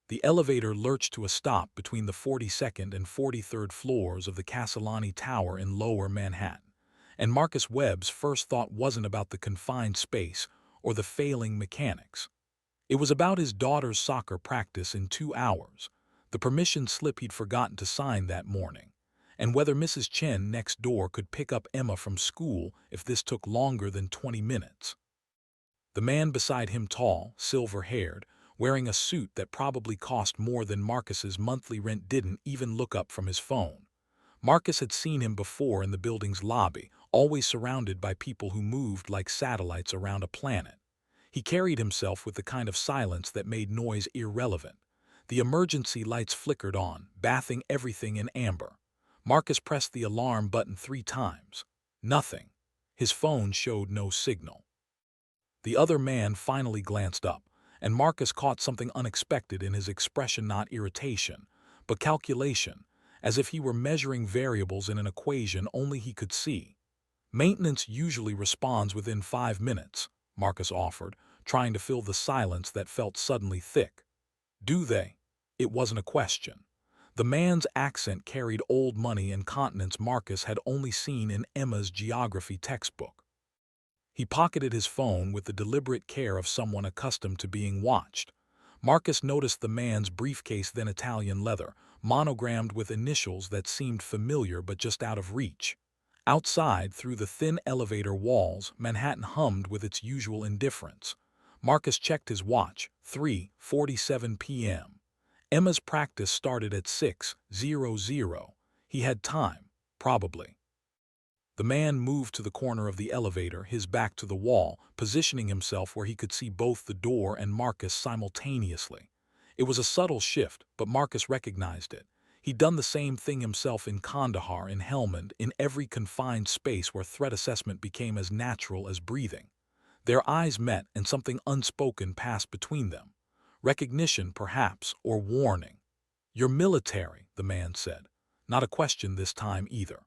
The elevator lurched to a stop between the 42nd and 43rd floors of the Castellani Tower in Lower Manhattan, and Marcus Webb's first thought wasn't about the confined space or the failing mechanics. It was about his daughter's soccer practice in 2 hours, the permission slip he'd forgotten to sign that morning, and whether Mrs. Chen next door could pick up Emma from school if this took longer than 20 minutes. The man beside him, tall, silver-haired, wearing a suit that probably cost more than Marcus's monthly rent, didn't even look up from his phone. Marcus had seen him before in the building's lobby, always surrounded by people who moved like satellites around a planet. He carried himself with the kind of silence that made noise irrelevant. The emergency lights flickered on, bathing everything in amber. Marcus pressed the alarm button 3 times. Nothing. His phone showed no signal. The other man finally glanced up, and Marcus caught something unexpected in his expression, not irritation, but calculation, as if he were measuring variables in an equation only he could see. "Maintenance usually responds within 5 minutes," Marcus offered, trying to fill the silence that felt suddenly thick. "Do they?" It wasn't a question. The man's accent carried old money and continents Marcus had only seen in Emma's geography textbook. He pocketed his phone with the deliberate care of someone accustomed to being watched. Marcus noticed the man's briefcase, then Italian leather, monogrammed with initials that seemed familiar but just out of reach. Outside, through the thin elevator walls, Manhattan hummed with its usual indifference. Marcus checked his watch, 3:47 p.m. Emma's practice started at 6:00. He had time, probably. The man moved to the corner of the elevator, his back to the wall, positioning himself where he could see both the door and Marcus simultaneously. It was a subtle shift, but Marcus recognized it. He'd done the same thing himself in Kandahar, in Helmand, in every confined space where threat assessment became as natural as breathing. Their eyes met, and something unspoken passed between them. Recognition, perhaps, or warning. "You're military," the man said. Not a question this time either.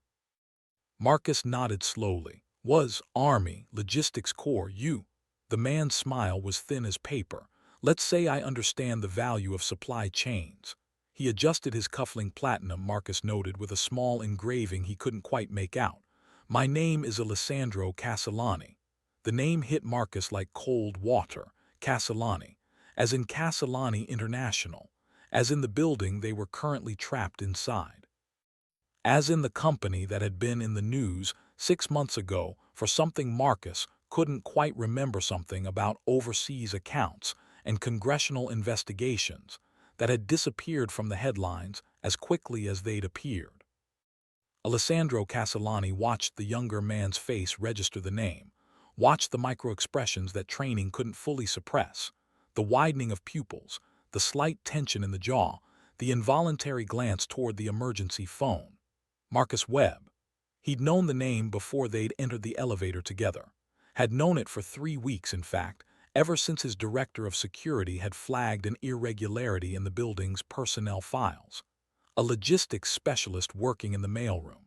Marcus nodded slowly. "Was Army, Logistics Corps, you?" The man's smile was thin as paper. "Let's say I understand the value of supply chains." He adjusted his cufflink. "Platinum," Marcus noted with a small engraving he couldn't quite make out. "My name is Alessandro Castellani." The name hit Marcus like cold water. Castellani. As in Castellani International. As in the building they were currently trapped inside. As in the company that had been in the news 6 months ago for something Marcus couldn't quite remember, something about overseas accounts and congressional investigations that had disappeared from the headlines as quickly as they'd appeared. Alessandro Castellani watched the younger man's face register the name, watched the micro-expressions that training couldn't fully suppress, the widening of pupils, the slight tension in the jaw, the involuntary glance toward the emergency phone. Marcus Webb. He'd known the name before they'd entered the elevator together. Had known it for 3 weeks, in fact, ever since his director of security had flagged an irregularity in the building's personnel files. A logistics specialist working in the mailroom.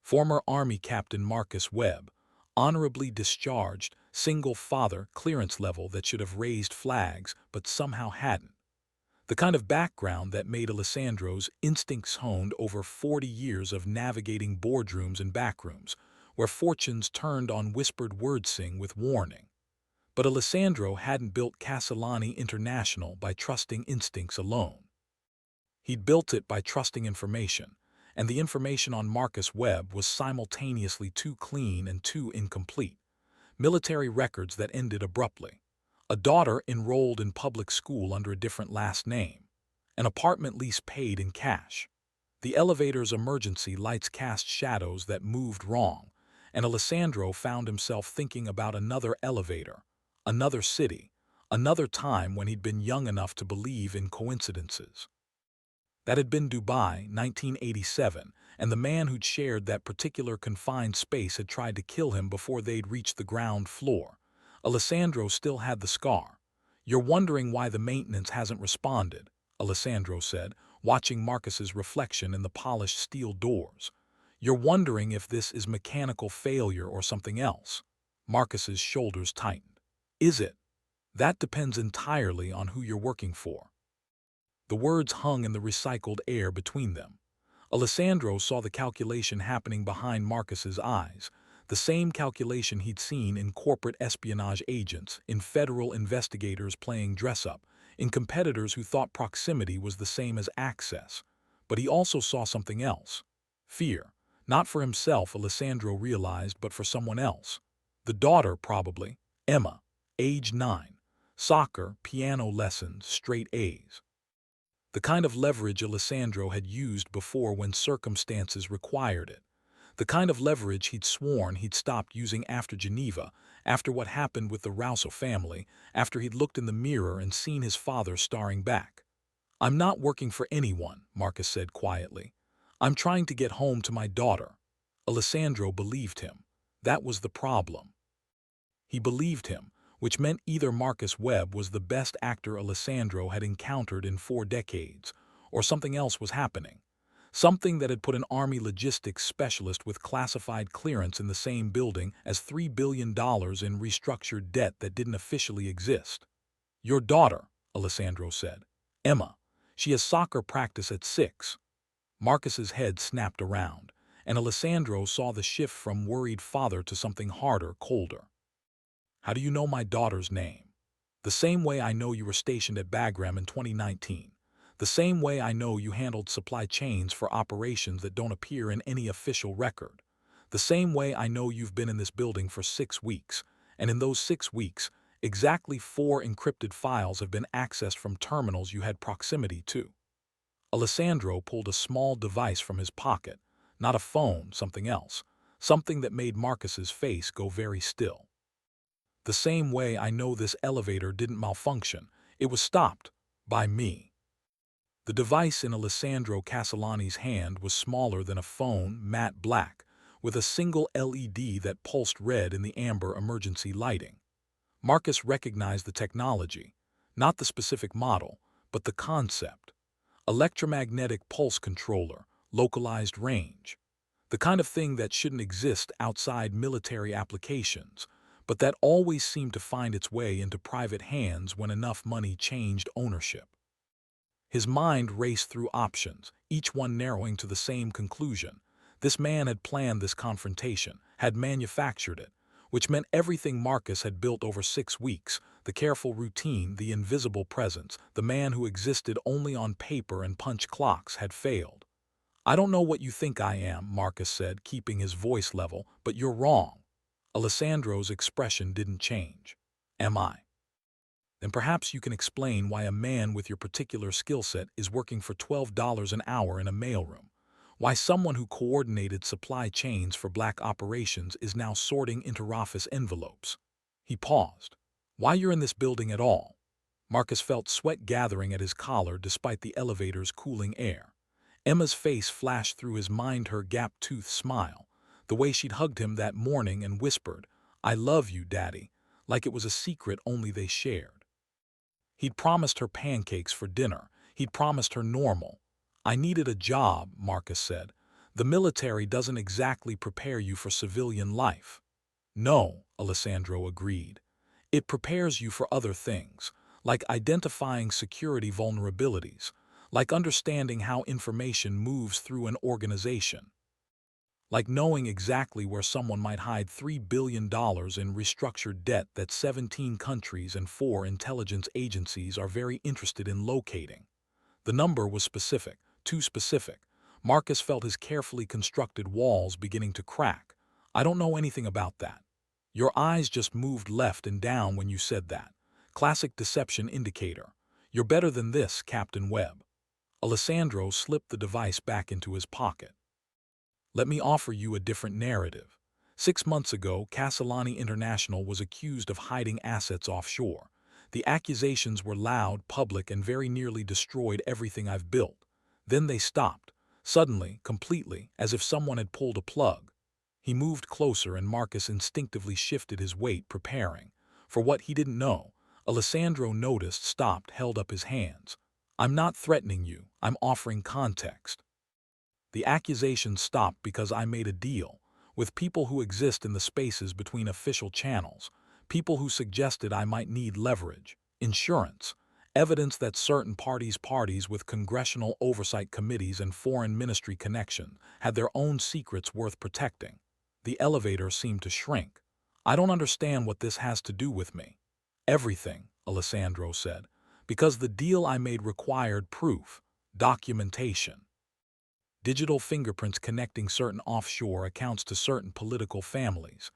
Former Army Captain Marcus Webb, honorably discharged, single father, clearance level that should have raised flags but somehow hadn't. The kind of background that made Alessandro's instincts honed over 40 years of navigating boardrooms and backrooms, where fortunes turned on whispered wordsing with warning. But Alessandro hadn't built Castellani International by trusting instincts alone. He'd built it by trusting information, and the information on Marcus Webb was simultaneously too clean and too incomplete. Military records that ended abruptly. A daughter enrolled in public school under a different last name. An apartment lease paid in cash. The elevator's emergency lights cast shadows that moved wrong, and Alessandro found himself thinking about another elevator, another city, another time when he'd been young enough to believe in coincidences. That had been Dubai, 1987, and the man who'd shared that particular confined space had tried to kill him before they'd reached the ground floor. Alessandro still had the scar. "You're wondering why the maintenance hasn't responded," Alessandro said, watching Marcus's reflection in the polished steel doors. "You're wondering if this is mechanical failure or something else." Marcus's shoulders tightened. "Is it?" "That depends entirely on who you're working for." The words hung in the recycled air between them. Alessandro saw the calculation happening behind Marcus's eyes, the same calculation he'd seen in corporate espionage agents, in federal investigators playing dress-up, in competitors who thought proximity was the same as access. But he also saw something else. Fear. Not for himself, Alessandro realized, but for someone else. The daughter, probably. Emma, age 9. Soccer, piano lessons, straight A's. The kind of leverage Alessandro had used before when circumstances required it. The kind of leverage he'd sworn he'd stopped using after Geneva, after what happened with the Rousseau family, after he'd looked in the mirror and seen his father staring back. "I'm not working for anyone," Marcus said quietly. "I'm trying to get home to my daughter." Alessandro believed him. That was the problem. He believed him, which meant either Marcus Webb was the best actor Alessandro had encountered in 4 decades, or something else was happening. Something that had put an Army logistics specialist with classified clearance in the same building as $3 billion in restructured debt that didn't officially exist. "Your daughter," Alessandro said. "Emma. She has soccer practice at 6. Marcus's head snapped around, and Alessandro saw the shift from worried father to something harder, colder. "How do you know my daughter's name?" "The same way I know you were stationed at Bagram in 2019. The same way I know you handled supply chains for operations that don't appear in any official record. The same way I know you've been in this building for 6 weeks, and in those 6 weeks, exactly 4 encrypted files have been accessed from terminals you had proximity to." Alessandro pulled a small device from his pocket, not a phone, something else, something that made Marcus's face go very still. "The same way I know this elevator didn't malfunction. It was stopped. By me." The device in Alessandro Castellani's hand was smaller than a phone, matte black, with a single LED that pulsed red in the amber emergency lighting. Marcus recognized the technology, not the specific model, but the concept. Electromagnetic pulse controller, localized range. The kind of thing that shouldn't exist outside military applications, but that always seemed to find its way into private hands when enough money changed ownership. His mind raced through options, each one narrowing to the same conclusion. This man had planned this confrontation, had manufactured it, which meant everything Marcus had built over 6 weeks, the careful routine, the invisible presence, the man who existed only on paper and punch clocks, had failed. "I don't know what you think I am," Marcus said, keeping his voice level, "but you're wrong." Alessandro's expression didn't change. "Am I? Then perhaps you can explain why a man with your particular skill set is working for $12 an hour in a mailroom. Why someone who coordinated supply chains for black operations is now sorting interoffice envelopes." He paused. "Why you're in this building at all." Marcus felt sweat gathering at his collar despite the elevator's cooling air. Emma's face flashed through his mind, her gap-toothed smile, the way she'd hugged him that morning and whispered, "I love you, Daddy," like it was a secret only they shared. He'd promised her pancakes for dinner. He'd promised her normal. "I needed a job," Marcus said. "The military doesn't exactly prepare you for civilian life." "No," Alessandro agreed. "It prepares you for other things, like identifying security vulnerabilities, like understanding how information moves through an organization, like knowing exactly where someone might hide $3 billion in restructured debt that 17 countries and 4 intelligence agencies are very interested in locating." The number was specific, too specific. Marcus felt his carefully constructed walls beginning to crack. "I don't know anything about that." "Your eyes just moved left and down when you said that. Classic deception indicator. You're better than this, Captain Webb." Alessandro slipped the device back into his pocket. "Let me offer you a different narrative. 6 months ago, Castellani International was accused of hiding assets offshore. The accusations were loud, public, and very nearly destroyed everything I've built. Then they stopped. Suddenly, completely, as if someone had pulled a plug." He moved closer and Marcus instinctively shifted his weight, preparing. For what he didn't know, Alessandro noticed, stopped, held up his hands. "I'm not threatening you, I'm offering context. The accusations stopped because I made a deal with people who exist in the spaces between official channels, people who suggested I might need leverage, insurance, Evidence that certain parties with congressional oversight committees and foreign ministry connection had their own secrets worth protecting. The elevator seemed to shrink. I don't understand what this has to do with me. Everything, Alessandro said, because the deal I made required proof, documentation. Digital fingerprints connecting certain offshore accounts to certain political families.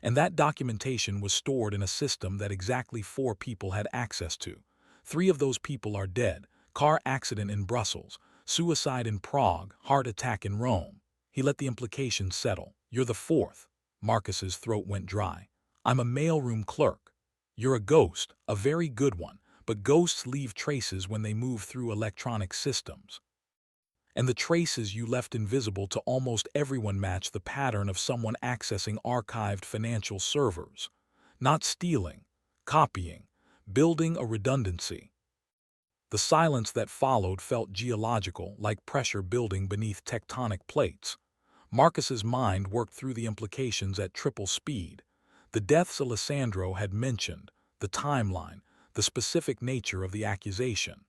And that documentation was stored in a system that exactly 4 people had access to. 3 of those people are dead: car accident in Brussels, suicide in Prague, heart attack in Rome. He let the implications settle. You're the 4th. Marcus's throat went dry. I'm a mailroom clerk. You're a ghost, a very good one, but ghosts leave traces when they move through electronic systems. And the traces you left invisible to almost everyone match the pattern of someone accessing archived financial servers. Not stealing, copying, building a redundancy. The silence that followed felt geological, like pressure building beneath tectonic plates. Marcus's mind worked through the implications at triple speed. The deaths Alessandro had mentioned, the timeline, the specific nature of the accusation.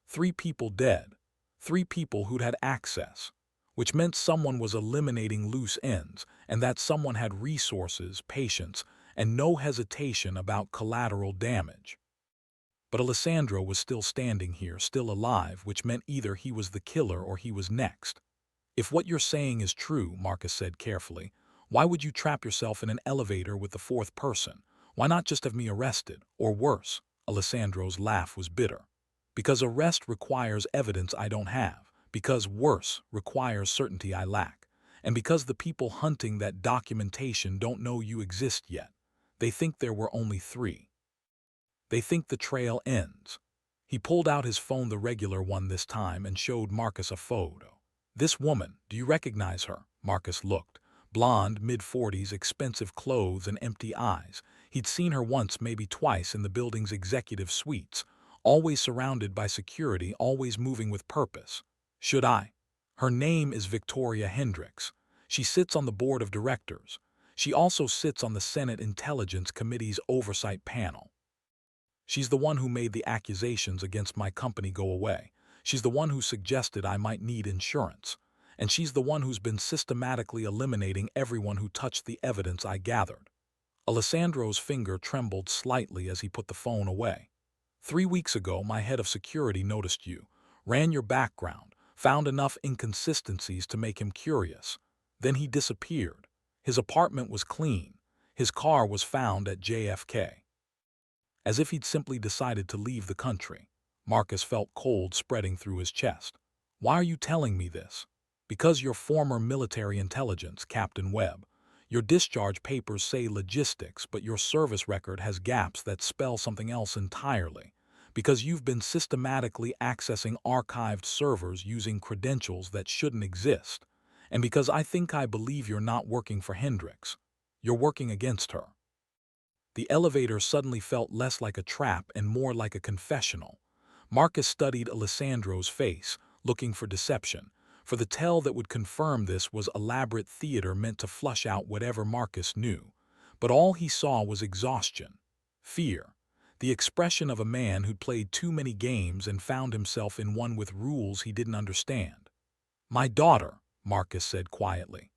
3 people dead. 3 people who'd had access, which meant someone was eliminating loose ends, and that someone had resources, patience, and no hesitation about collateral damage. But Alessandro was still standing here, still alive, which meant either he was the killer or he was next. If what you're saying is true, Marcus said carefully, why would you trap yourself in an elevator with the 4th person? Why not just have me arrested? Or worse, Alessandro's laugh was bitter. Because arrest requires evidence I don't have. Because worse requires certainty I lack. And because the people hunting that documentation don't know you exist yet. They think there were only 3. They think the trail ends. He pulled out his phone, the regular one this time, and showed Marcus a photo. This woman, do you recognize her? Marcus looked. Blonde, mid-40s, expensive clothes and empty eyes. He'd seen her once, maybe twice, in the building's executive suites. Always surrounded by security, always moving with purpose. Should I? Her name is Victoria Hendricks. She sits on the board of directors. She also sits on the Senate Intelligence Committee's oversight panel. She's the one who made the accusations against my company go away. She's the one who suggested I might need insurance. And she's the one who's been systematically eliminating everyone who touched the evidence I gathered. Alessandro's finger trembled slightly as he put the phone away. 3 weeks ago, my head of security noticed you, ran your background, found enough inconsistencies to make him curious. Then he disappeared. His apartment was clean. His car was found at JFK. As if he'd simply decided to leave the country. Marcus felt cold spreading through his chest. Why are you telling me this? Because you're former military intelligence, Captain Webb. Your discharge papers say logistics, but your service record has gaps that spell something else entirely. Because you've been systematically accessing archived servers using credentials that shouldn't exist. And because I think I believe you're not working for Hendricks. You're working against her. The elevator suddenly felt less like a trap and more like a confessional. Marcus studied Alessandro's face, looking for deception, for the tell that would confirm this was elaborate theater meant to flush out whatever Marcus knew. But all he saw was exhaustion, fear, the expression of a man who'd played too many games and found himself in one with rules he didn't understand. My daughter, Marcus said quietly.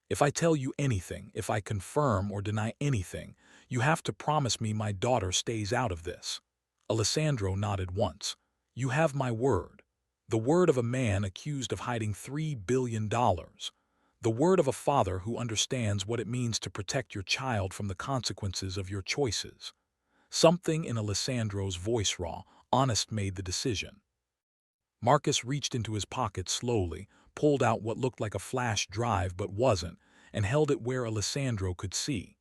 If I tell you anything, if I confirm or deny anything, you have to promise me my daughter stays out of this. Alessandro nodded once. You have my word. The word of a man accused of hiding $3 billion. The word of a father who understands what it means to protect your child from the consequences of your choices. Something in Alessandro's voice, raw, honest, made the decision. Marcus reached into his pocket slowly, pulled out what looked like a flash drive but wasn't, and held it where Alessandro could see.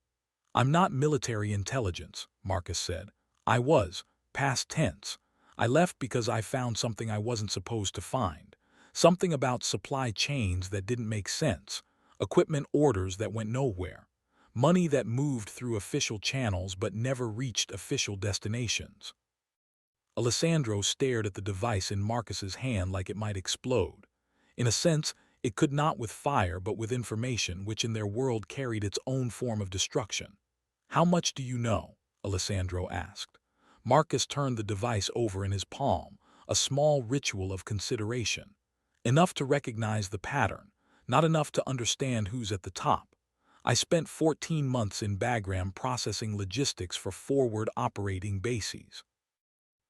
I'm not military intelligence, Marcus said. I was, past tense. I left because I found something I wasn't supposed to find. Something about supply chains that didn't make sense. Equipment orders that went nowhere. Money that moved through official channels but never reached official destinations. Alessandro stared at the device in Marcus's hand like it might explode. In a sense, it could not with fire but with information which in their world carried its own form of destruction. How much do you know? Alessandro asked. Marcus turned the device over in his palm, a small ritual of consideration. Enough to recognize the pattern, not enough to understand who's at the top. I spent 14 months in Bagram processing logistics for forward operating bases.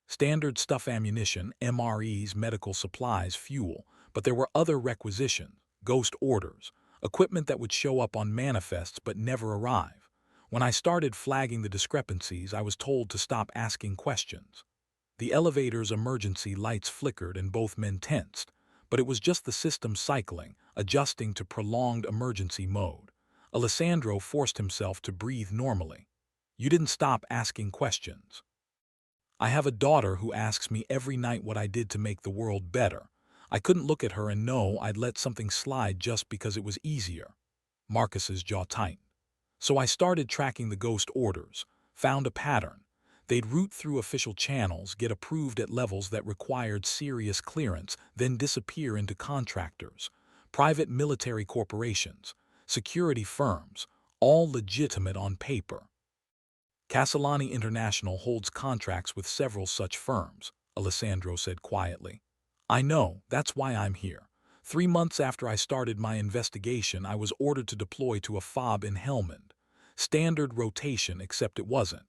Standard stuff, ammunition, MREs, medical supplies, fuel, but there were other requisitions, ghost orders, equipment that would show up on manifests but never arrive. When I started flagging the discrepancies, I was told to stop asking questions. The elevator's emergency lights flickered and both men tensed, but it was just the system cycling, adjusting to prolonged emergency mode. Alessandro forced himself to breathe normally. You didn't stop asking questions. I have a daughter who asks me every night what I did to make the world better. I couldn't look at her and know I'd let something slide just because it was easier. Marcus's jaw tightened. So I started tracking the ghost orders, found a pattern. They'd route through official channels, get approved at levels that required serious clearance, then disappear into contractors, private military corporations, security firms, all legitimate on paper. Castellani International holds contracts with several such firms, Alessandro said quietly. I know, that's why I'm here. 3 months after I started my investigation, I was ordered to deploy to a FOB in Helmand. Standard rotation, except it wasn't.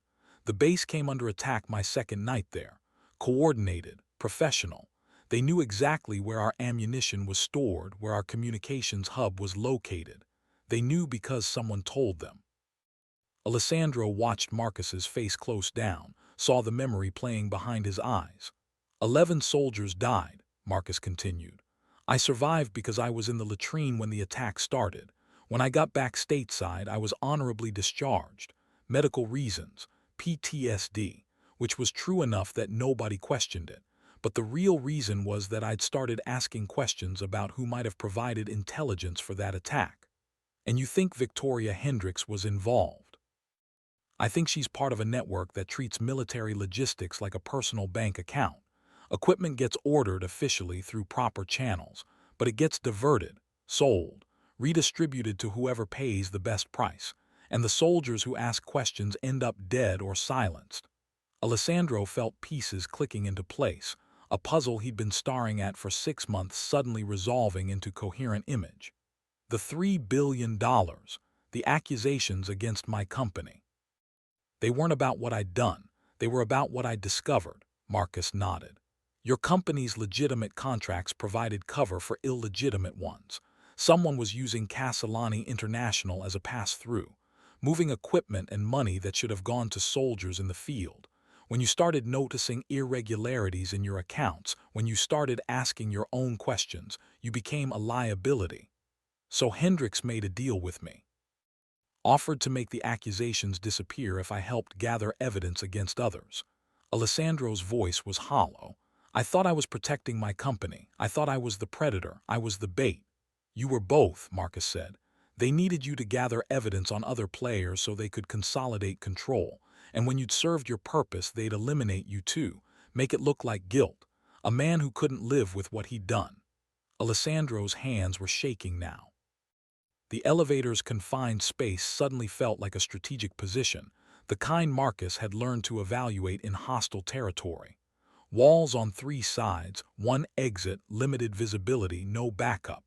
The base came under attack my second night there. Coordinated, professional. They knew exactly where our ammunition was stored, where our communications hub was located. They knew because someone told them. Alessandro watched Marcus's face close down, saw the memory playing behind his eyes. 11 soldiers died, Marcus continued. I survived because I was in the latrine when the attack started. When I got back stateside, I was honorably discharged. Medical reasons, PTSD, which was true enough that nobody questioned it. But the real reason was that I'd started asking questions about who might have provided intelligence for that attack. And you think Victoria Hendricks was involved? I think she's part of a network that treats military logistics like a personal bank account. Equipment gets ordered officially through proper channels, but it gets diverted, sold, redistributed to whoever pays the best price, and the soldiers who ask questions end up dead or silenced. Alessandro felt pieces clicking into place, a puzzle he'd been staring at for 6 months suddenly resolving into coherent image. The $3 billion, the accusations against my company. They weren't about what I'd done, they were about what I'd discovered, Marcus nodded. Your company's legitimate contracts provided cover for illegitimate ones. Someone was using Castellani International as a pass-through, moving equipment and money that should have gone to soldiers in the field. When you started noticing irregularities in your accounts, when you started asking your own questions, you became a liability. So Hendricks made a deal with me. Offered to make the accusations disappear if I helped gather evidence against others. Alessandro's voice was hollow. I thought I was protecting my company. I thought I was the predator. I was the bait. You were both, Marcus said. They needed you to gather evidence on other players so they could consolidate control. And when you'd served your purpose, they'd eliminate you too, make it look like guilt. A man who couldn't live with what he'd done. Alessandro's hands were shaking now. The elevator's confined space suddenly felt like a strategic position, the kind Marcus had learned to evaluate in hostile territory. Walls on 3 sides, 1 exit, limited visibility, no backup.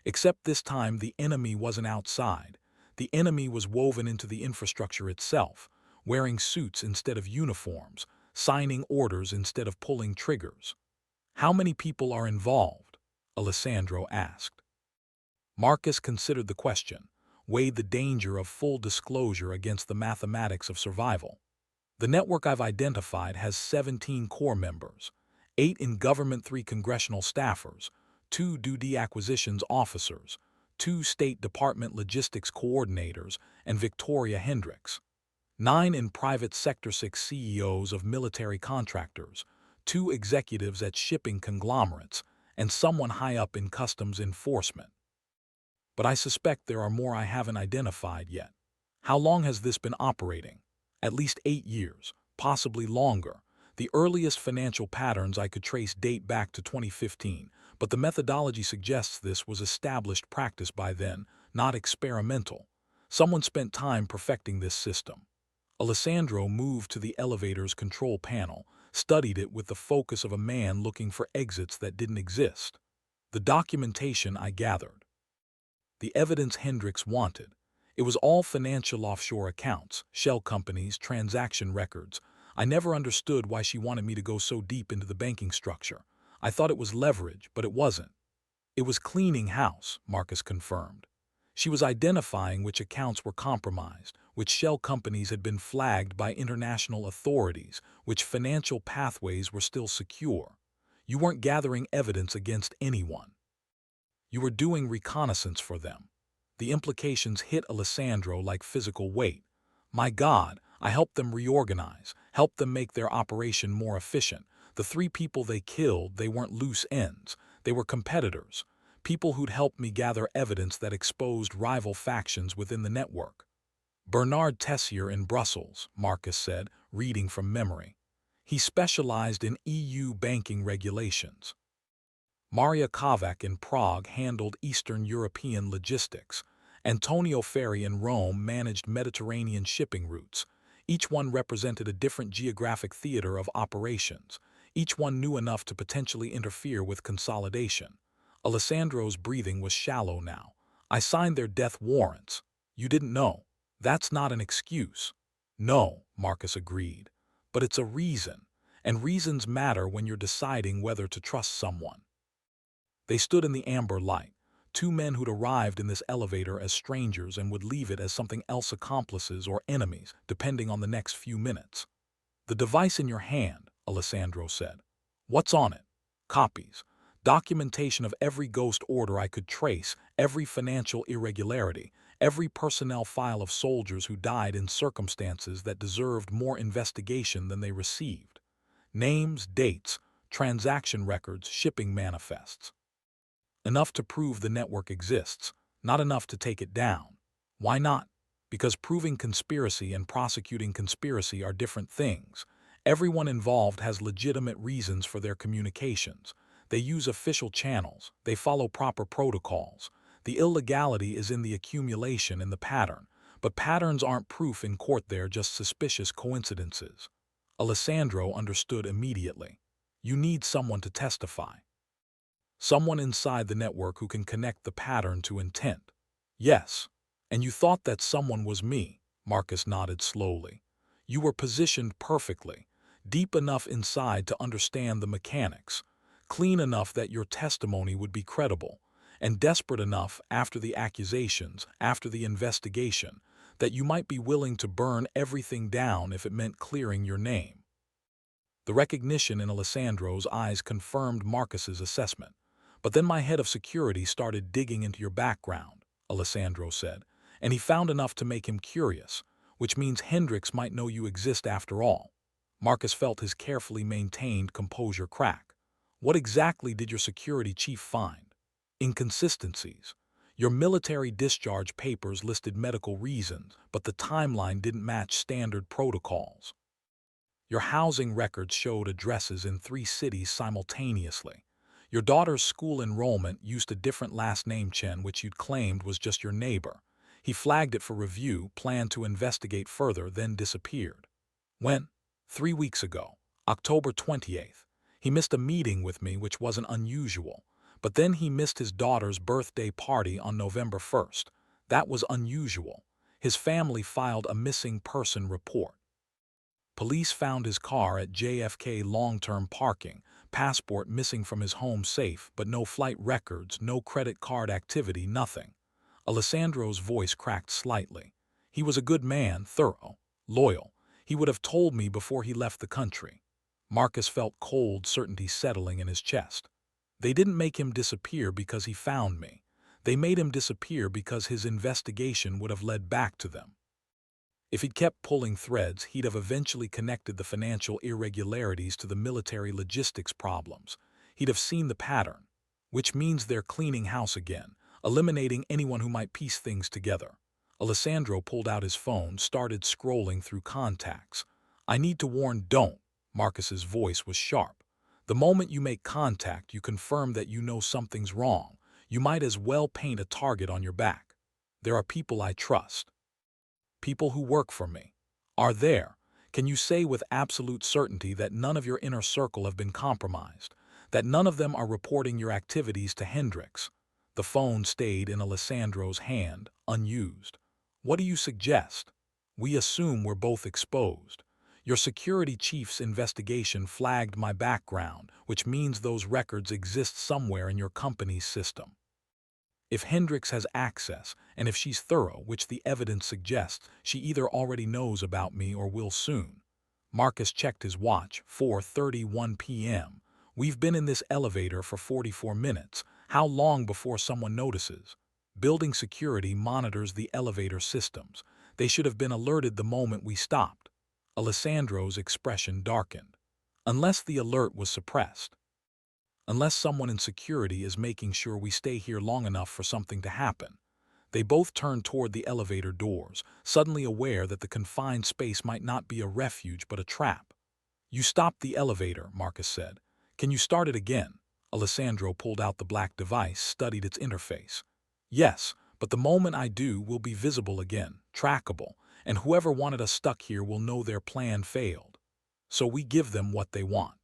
Except this time the enemy wasn't outside. The enemy was woven into the infrastructure itself, wearing suits instead of uniforms, signing orders instead of pulling triggers. How many people are involved? Alessandro asked. Marcus considered the question, weighed the danger of full disclosure against the mathematics of survival. The network I've identified has 17 core members, 8 in government, 3 congressional staffers, 2 duty acquisitions officers, 2 State Department logistics coordinators, and Victoria Hendricks. 9 in private sector, 6 CEOs of military contractors, 2 executives at shipping conglomerates, and someone high up in customs enforcement. But I suspect there are more I haven't identified yet. How long has this been operating? At least 8 years, possibly longer. The earliest financial patterns I could trace date back to 2015, but the methodology suggests this was established practice by then, not experimental. Someone spent time perfecting this system. Alessandro moved to the elevator's control panel, studied it with the focus of a man looking for exits that didn't exist. The documentation I gathered. The evidence Hendricks wanted. It was all financial offshore accounts, shell companies, transaction records. I never understood why she wanted me to go so deep into the banking structure. I thought it was leverage, but it wasn't. It was cleaning house, Marcus confirmed. She was identifying which accounts were compromised, which shell companies had been flagged by international authorities, which financial pathways were still secure. You weren't gathering evidence against anyone. You were doing reconnaissance for them. The implications hit Alessandro like physical weight. My God, I helped them reorganize, helped them make their operation more efficient. The 3 people they killed, they weren't loose ends. They were competitors, people who'd helped me gather evidence that exposed rival factions within the network. Bernard Tessier in Brussels, Marcus said, reading from memory. He specialized in EU banking regulations. Maria Kovac in Prague handled Eastern European logistics. Antonio Ferri in Rome managed Mediterranean shipping routes. Each one represented a different geographic theater of operations. Each one knew enough to potentially interfere with consolidation. Alessandro's breathing was shallow now. I signed their death warrants. You didn't know. That's not an excuse. No, Marcus agreed. But it's a reason. And reasons matter when you're deciding whether to trust someone. They stood in the amber light, 2 men who'd arrived in this elevator as strangers and would leave it as something else, accomplices or enemies, depending on the next few minutes. The device in your hand, Alessandro said. What's on it? Copies. Documentation of every ghost order I could trace, every financial irregularity, every personnel file of soldiers who died in circumstances that deserved more investigation than they received. Names, dates, transaction records, shipping manifests. Enough to prove the network exists, not enough to take it down. Why not? Because proving conspiracy and prosecuting conspiracy are different things. Everyone involved has legitimate reasons for their communications. They use official channels. They follow proper protocols. The illegality is in the accumulation and the pattern. But patterns aren't proof in court, they're just suspicious coincidences. Alessandro understood immediately. You need someone to testify. Someone inside the network who can connect the pattern to intent. Yes. And you thought that someone was me, Marcus nodded slowly. You were positioned perfectly, deep enough inside to understand the mechanics, clean enough that your testimony would be credible, and desperate enough after the accusations, after the investigation, that you might be willing to burn everything down if it meant clearing your name. The recognition in Alessandro's eyes confirmed Marcus's assessment. But then my head of security started digging into your background, Alessandro said, and he found enough to make him curious, which means Hendricks might know you exist after all. Marcus felt his carefully maintained composure crack. What exactly did your security chief find? Inconsistencies. Your military discharge papers listed medical reasons, but the timeline didn't match standard protocols. Your housing records showed addresses in 3 cities simultaneously. Your daughter's school enrollment used a different last name, Chen, which you'd claimed was just your neighbor. He flagged it for review, planned to investigate further, then disappeared. When? 3 weeks ago, October 28th. He missed a meeting with me, which wasn't unusual. But then he missed his daughter's birthday party on November 1st. That was unusual. His family filed a missing person report. Police found his car at JFK long-term parking, passport missing from his home safe, but no flight records, no credit card activity, nothing. Alessandro's voice cracked slightly. He was a good man, thorough, loyal. He would have told me before he left the country. Marcus felt cold certainty settling in his chest. They didn't make him disappear because he found me. They made him disappear because his investigation would have led back to them. If he'd kept pulling threads, he'd have eventually connected the financial irregularities to the military logistics problems. He'd have seen the pattern, which means they're cleaning house again, eliminating anyone who might piece things together. Alessandro pulled out his phone, started scrolling through contacts. I need to warn, don't. Marcus's voice was sharp. The moment you make contact, you confirm that you know something's wrong. You might as well paint a target on your back. There are people I trust. People who work for me. are there. Can you say with absolute certainty that none of your inner circle have been compromised, that none of them are reporting your activities to Hendricks? The phone stayed in Alessandro's hand, unused. What do you suggest? We assume we're both exposed. Your security chief's investigation flagged my background, which means those records exist somewhere in your company's system. If Hendricks has access, and if she's thorough, which the evidence suggests, she either already knows about me or will soon. Marcus checked his watch, 4:31 p.m. We've been in this elevator for 44 minutes. How long before someone notices? Building security monitors the elevator systems. They should have been alerted the moment we stopped. Alessandro's expression darkened. Unless the alert was suppressed. Unless someone in security is making sure we stay here long enough for something to happen. They both turned toward the elevator doors, suddenly aware that the confined space might not be a refuge but a trap. You stopped the elevator, Marcus said. Can you start it again? Alessandro pulled out the black device, studied its interface. Yes, but the moment I do, we'll be visible again, trackable, and whoever wanted us stuck here will know their plan failed. So we give them what they want.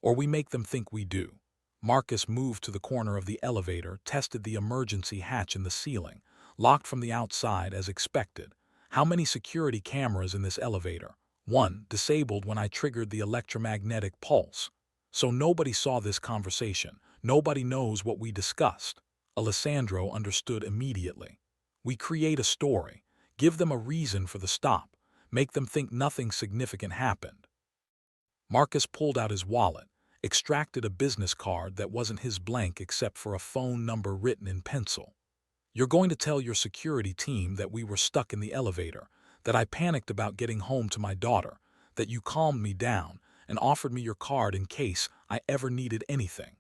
Or we make them think we do. Marcus moved to the corner of the elevator, tested the emergency hatch in the ceiling, locked from the outside as expected. How many security cameras in this elevator? One, disabled when I triggered the electromagnetic pulse. So nobody saw this conversation. Nobody knows what we discussed. Alessandro understood immediately. We create a story, give them a reason for the stop, make them think nothing significant happened. Marcus pulled out his wallet, extracted a business card that wasn't his blank except for a phone number written in pencil. You're going to tell your security team that we were stuck in the elevator, that I panicked about getting home to my daughter, that you calmed me down and offered me your card in case I ever needed anything.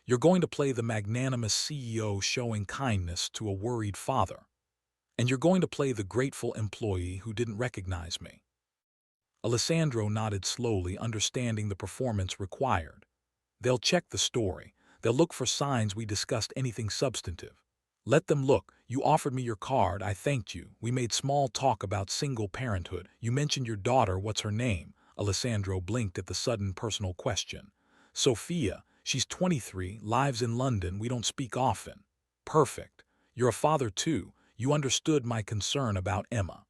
You're going to play the magnanimous CEO showing kindness to a worried father. And you're going to play the grateful employee who didn't recognize me. Alessandro nodded slowly, understanding the performance required. They'll check the story. They'll look for signs we discussed anything substantive. Let them look. You offered me your card. I thanked you. We made small talk about single parenthood. You mentioned your daughter. What's her name? Alessandro blinked at the sudden personal question. Sophia. She's 23, lives in London. We don't speak often. Perfect. You're a father too. You understood my concern about Emma.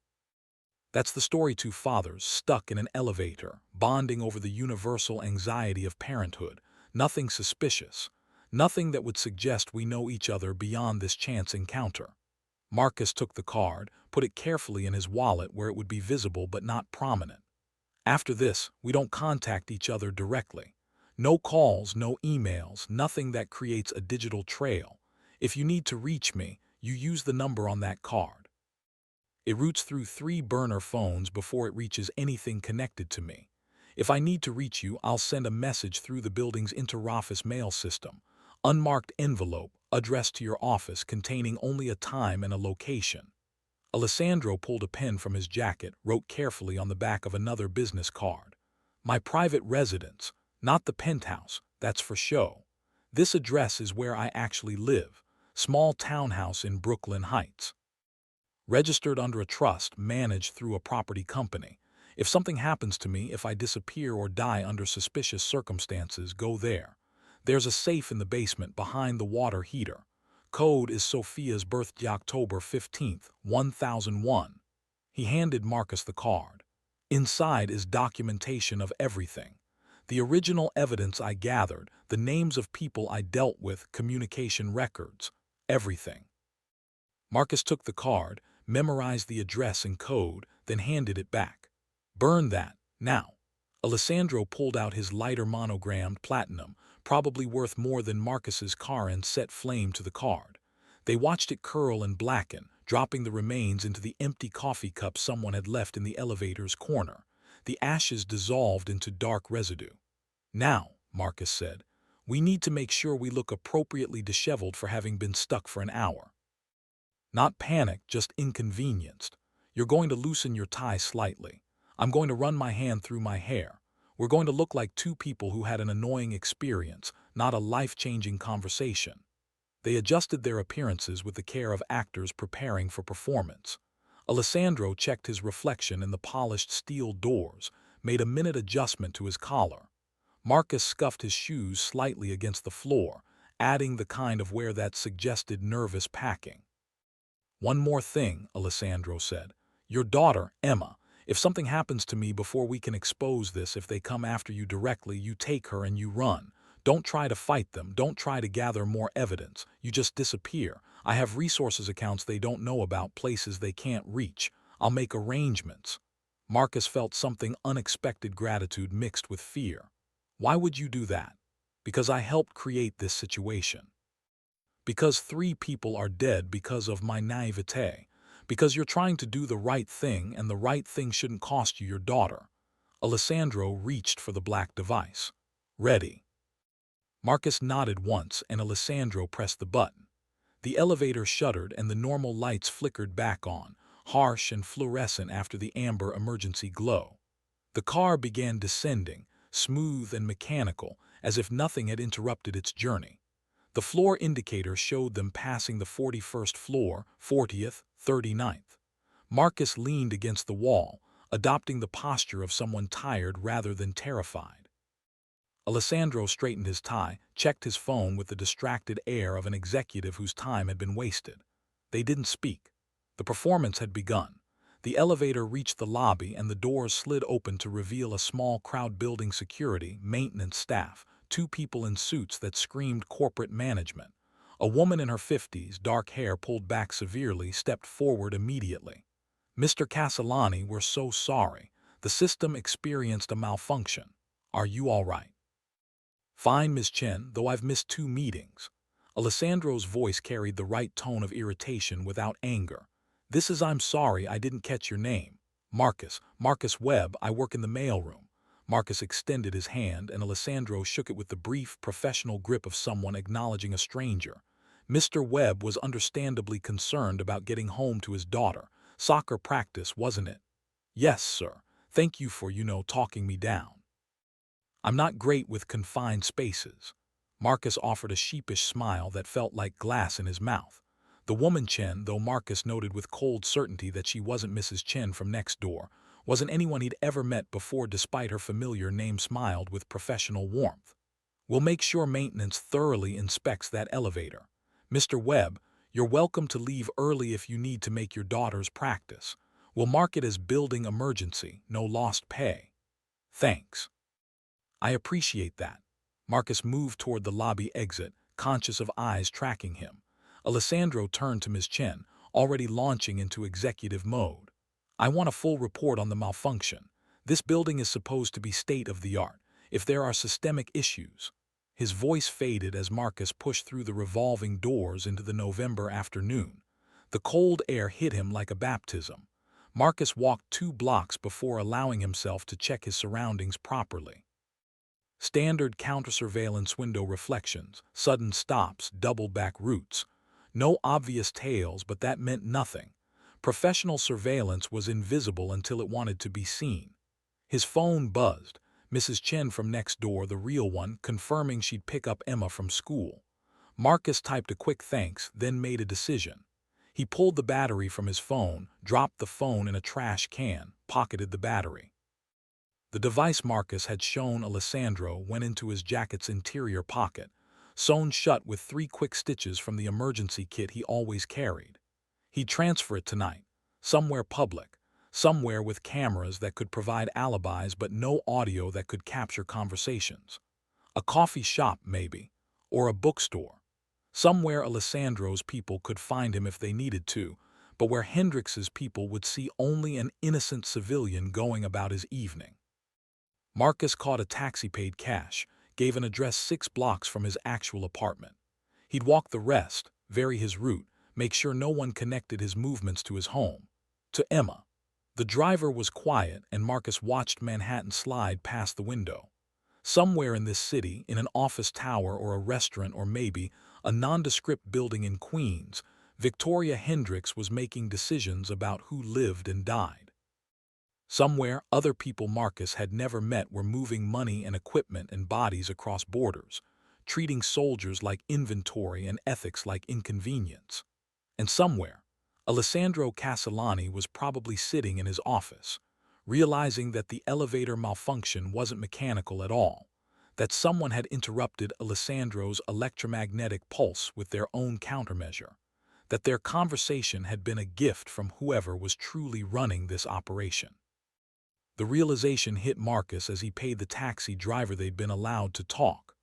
That's the story. Two fathers stuck in an elevator, bonding over the universal anxiety of parenthood. Nothing suspicious. Nothing that would suggest we know each other beyond this chance encounter. Marcus took the card, put it carefully in his wallet where it would be visible but not prominent. After this, we don't contact each other directly. No calls, no emails, nothing that creates a digital trail. If you need to reach me, you use the number on that card. It routes through 3 burner phones before it reaches anything connected to me. If I need to reach you, I'll send a message through the building's inter-office mail system. Unmarked envelope, addressed to your office, containing only a time and a location. Alessandro pulled a pen from his jacket, wrote carefully on the back of another business card. My private residence, not the penthouse, that's for show. This address is where I actually live. Small townhouse in Brooklyn Heights. Registered under a trust managed through a property company. If something happens to me, if I disappear or die under suspicious circumstances, go there. There's a safe in the basement behind the water heater. Code is Sophia's birthday, October 15th, 1001. He handed Marcus the card. Inside is documentation of everything. The original evidence I gathered, the names of people I dealt with, communication records, everything. Marcus took the card, memorized the address and code, then handed it back. Burn that, now. Alessandro pulled out his lighter monogrammed platinum, probably worth more than Marcus's car, and set flame to the card. They watched it curl and blacken, dropping the remains into the empty coffee cup someone had left in the elevator's corner. The ashes dissolved into dark residue. Now, Marcus said, we need to make sure we look appropriately disheveled for having been stuck for an hour. Not panicked, just inconvenienced. You're going to loosen your tie slightly. I'm going to run my hand through my hair. We're going to look like 2 people who had an annoying experience, not a life-changing conversation. They adjusted their appearances with the care of actors preparing for performance. Alessandro checked his reflection in the polished steel doors, made a minute adjustment to his collar. Marcus scuffed his shoes slightly against the floor, adding the kind of wear that suggested nervous packing. "One more thing," Alessandro said. "Your daughter, Emma. If something happens to me before we can expose this, if they come after you directly, you take her and you run. Don't try to fight them. Don't try to gather more evidence. You just disappear. I have resources accounts they don't know about, places they can't reach. I'll make arrangements." Marcus felt something unexpected gratitude mixed with fear. "Why would you do that?" "Because I helped create this situation. Because 3 people are dead because of my naivete. Because you're trying to do the right thing, and the right thing shouldn't cost you your daughter." Alessandro reached for the black device. "Ready." Marcus nodded once, and Alessandro pressed the button. The elevator shuddered and the normal lights flickered back on, harsh and fluorescent after the amber emergency glow. The car began descending, smooth and mechanical, as if nothing had interrupted its journey. The floor indicator showed them passing the 41st floor, 40th, 39th. Marcus leaned against the wall, adopting the posture of someone tired rather than terrified. Alessandro straightened his tie, checked his phone with the distracted air of an executive whose time had been wasted. They didn't speak. The performance had begun. The elevator reached the lobby and the doors slid open to reveal a small crowd building security, maintenance staff, 2 people in suits that screamed corporate management. A woman in her 50s, dark hair pulled back severely, stepped forward immediately. "Mr. Castellani, we're so sorry. The system experienced a malfunction. Are you all right?" "Fine, Ms. Chen, though I've missed 2 meetings." Alessandro's voice carried the right tone of irritation without anger. I'm sorry I didn't catch your name." Marcus Webb, I work in the mailroom." Marcus extended his hand and Alessandro shook it with the brief, professional grip of someone acknowledging a stranger. Mr. Webb was understandably concerned about getting home to his daughter. "Soccer practice, wasn't it?" "Yes, sir. Thank you for, talking me down." "I'm not great with confined spaces." Marcus offered a sheepish smile that felt like glass in his mouth. The woman Chen, though Marcus noted with cold certainty that she wasn't Mrs. Chen from next door, wasn't anyone he'd ever met before despite her familiar name, smiled with professional warmth. "We'll make sure maintenance thoroughly inspects that elevator. Mr. Webb, you're welcome to leave early if you need to make your daughter's practice. We'll mark it as building emergency, no lost pay." "Thanks. I appreciate that." Marcus moved toward the lobby exit, conscious of eyes tracking him. Alessandro turned to Ms. Chen, already launching into executive mode. "I want a full report on the malfunction. This building is supposed to be state-of-the-art. If there are systemic issues—" His voice faded as Marcus pushed through the revolving doors into the November afternoon. The cold air hit him like a baptism. Marcus walked 2 blocks before allowing himself to check his surroundings properly. Standard counter-surveillance window reflections, sudden stops, double-back routes. No obvious tails, but that meant nothing. Professional surveillance was invisible until it wanted to be seen. His phone buzzed. Mrs. Chen from next door, the real one, confirming she'd pick up Emma from school. Marcus typed a quick thanks, then made a decision. He pulled the battery from his phone, dropped the phone in a trash can, pocketed the battery. The device Marcus had shown Alessandro went into his jacket's interior pocket, sewn shut with 3 quick stitches from the emergency kit he always carried. He'd transfer it tonight, somewhere public, somewhere with cameras that could provide alibis but no audio that could capture conversations. A coffee shop, maybe, or a bookstore. Somewhere Alessandro's people could find him if they needed to, but where Hendrix's people would see only an innocent civilian going about his evening. Marcus caught a taxi, paid cash, gave an address 6 blocks from his actual apartment. He'd walk the rest, vary his route, make sure no one connected his movements to his home. To Emma. The driver was quiet and Marcus watched Manhattan slide past the window. Somewhere in this city, in an office tower or a restaurant or maybe a nondescript building in Queens, Victoria Hendrix was making decisions about who lived and died. Somewhere, other people Marcus had never met were moving money and equipment and bodies across borders, treating soldiers like inventory and ethics like inconvenience. And somewhere, Alessandro Castellani was probably sitting in his office, realizing that the elevator malfunction wasn't mechanical at all, that someone had interrupted Alessandro's electromagnetic pulse with their own countermeasure, that their conversation had been a gift from whoever was truly running this operation. The realization hit Marcus as he paid the taxi driver they'd been allowed to talk.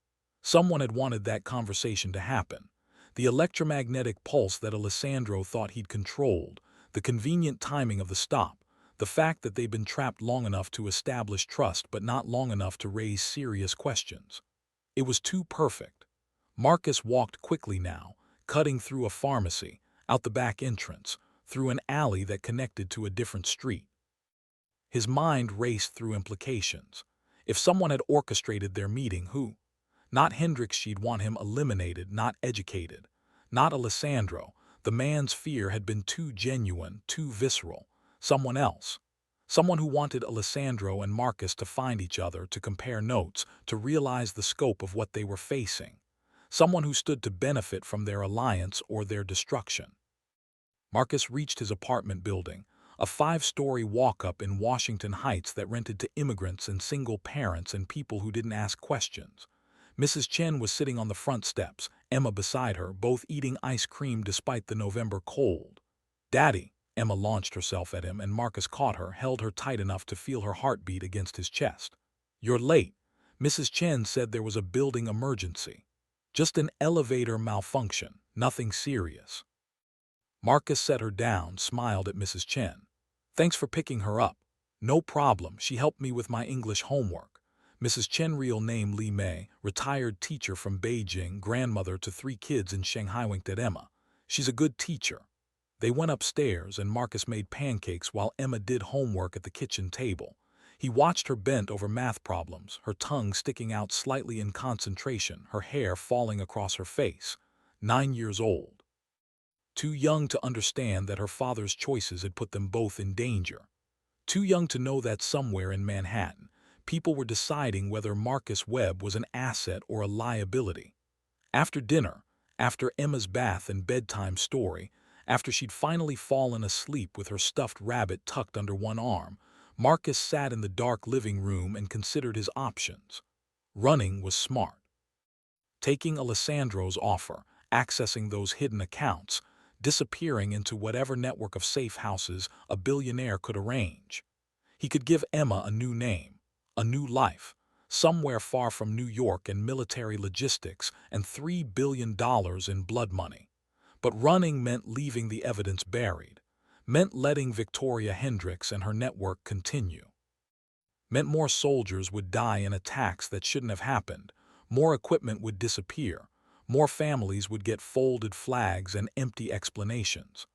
Someone had wanted that conversation to happen. The electromagnetic pulse that Alessandro thought he'd controlled, the convenient timing of the stop, the fact that they'd been trapped long enough to establish trust but not long enough to raise serious questions. It was too perfect. Marcus walked quickly now, cutting through a pharmacy, out the back entrance, through an alley that connected to a different street. His mind raced through implications. If someone had orchestrated their meeting, who? Not Hendricks, she'd want him eliminated, not educated. Not Alessandro. The man's fear had been too genuine, too visceral. Someone else. Someone who wanted Alessandro and Marcus to find each other, to compare notes, to realize the scope of what they were facing. Someone who stood to benefit from their alliance or their destruction. Marcus reached his apartment building, a 5-story walk-up in Washington Heights that rented to immigrants and single parents and people who didn't ask questions. Mrs. Chen was sitting on the front steps, Emma beside her, both eating ice cream despite the November cold. "Daddy," Emma launched herself at him, and Marcus caught her, held her tight enough to feel her heartbeat against his chest. "You're late." Mrs. Chen said there was a building emergency. "Just an elevator malfunction, nothing serious." Marcus set her down, smiled at Mrs. Chen. "Thanks for picking her up." "No problem, she helped me with my English homework." Mrs. Chen, real name Li Mei, retired teacher from Beijing, grandmother to 3 kids in Shanghai, winked at Emma. "She's a good teacher." They went upstairs and Marcus made pancakes while Emma did homework at the kitchen table. He watched her bent over math problems, her tongue sticking out slightly in concentration, her hair falling across her face. 9 years old. Too young to understand that her father's choices had put them both in danger. Too young to know that somewhere in Manhattan, people were deciding whether Marcus Webb was an asset or a liability. After dinner, after Emma's bath and bedtime story, after she'd finally fallen asleep with her stuffed rabbit tucked under one arm, Marcus sat in the dark living room and considered his options. Running was smart. Taking Alessandro's offer, accessing those hidden accounts, disappearing into whatever network of safe houses a billionaire could arrange. He could give Emma a new name, a new life, somewhere far from New York and military logistics and $3 billion in blood money. But running meant leaving the evidence buried, meant letting Victoria Hendricks and her network continue. Meant more soldiers would die in attacks that shouldn't have happened, more equipment would disappear, more families would get folded flags and empty explanations.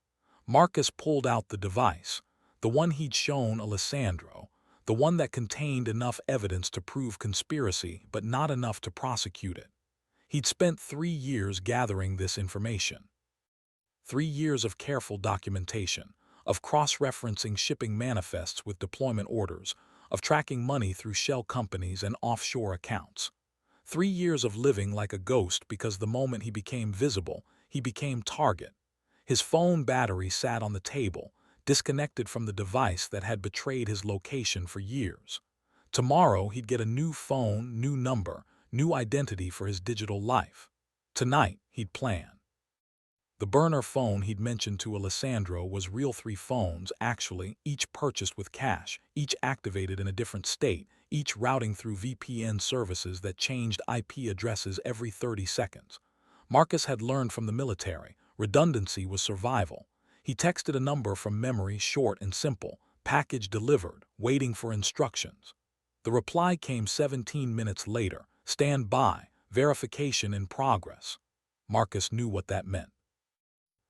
Marcus pulled out the device, the one he'd shown Alessandro, the one that contained enough evidence to prove conspiracy but not enough to prosecute it. He'd spent 3 years gathering this information. 3 years of careful documentation, of cross-referencing shipping manifests with deployment orders, of tracking money through shell companies and offshore accounts. 3 years of living like a ghost because the moment he became visible, he became target. His phone battery sat on the table, disconnected from the device that had betrayed his location for years. Tomorrow he'd get a new phone, new number, new identity for his digital life. Tonight he'd plan. The burner phone he'd mentioned to Alessandro was real 3 phones, actually, each purchased with cash, each activated in a different state, each routing through VPN services that changed IP addresses every 30 seconds. Marcus had learned from the military, redundancy was survival. He texted a number from memory, short and simple, package delivered, waiting for instructions. The reply came 17 minutes later, stand by, verification in progress. Marcus knew what that meant.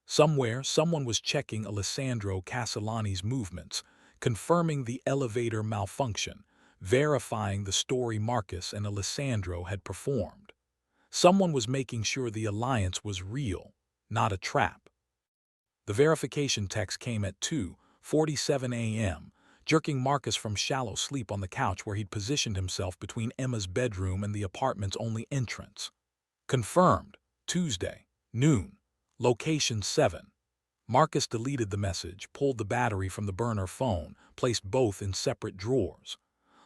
Somewhere, someone was checking Alessandro Castellani's movements, confirming the elevator malfunction, verifying the story Marcus and Alessandro had performed. Someone was making sure the alliance was real, not a trap. The verification text came at 2:47 a.m., jerking Marcus from shallow sleep on the couch where he'd positioned himself between Emma's bedroom and the apartment's only entrance. Confirmed, Tuesday, noon. Location 7. Marcus deleted the message, pulled the battery from the burner phone, placed both in separate drawers.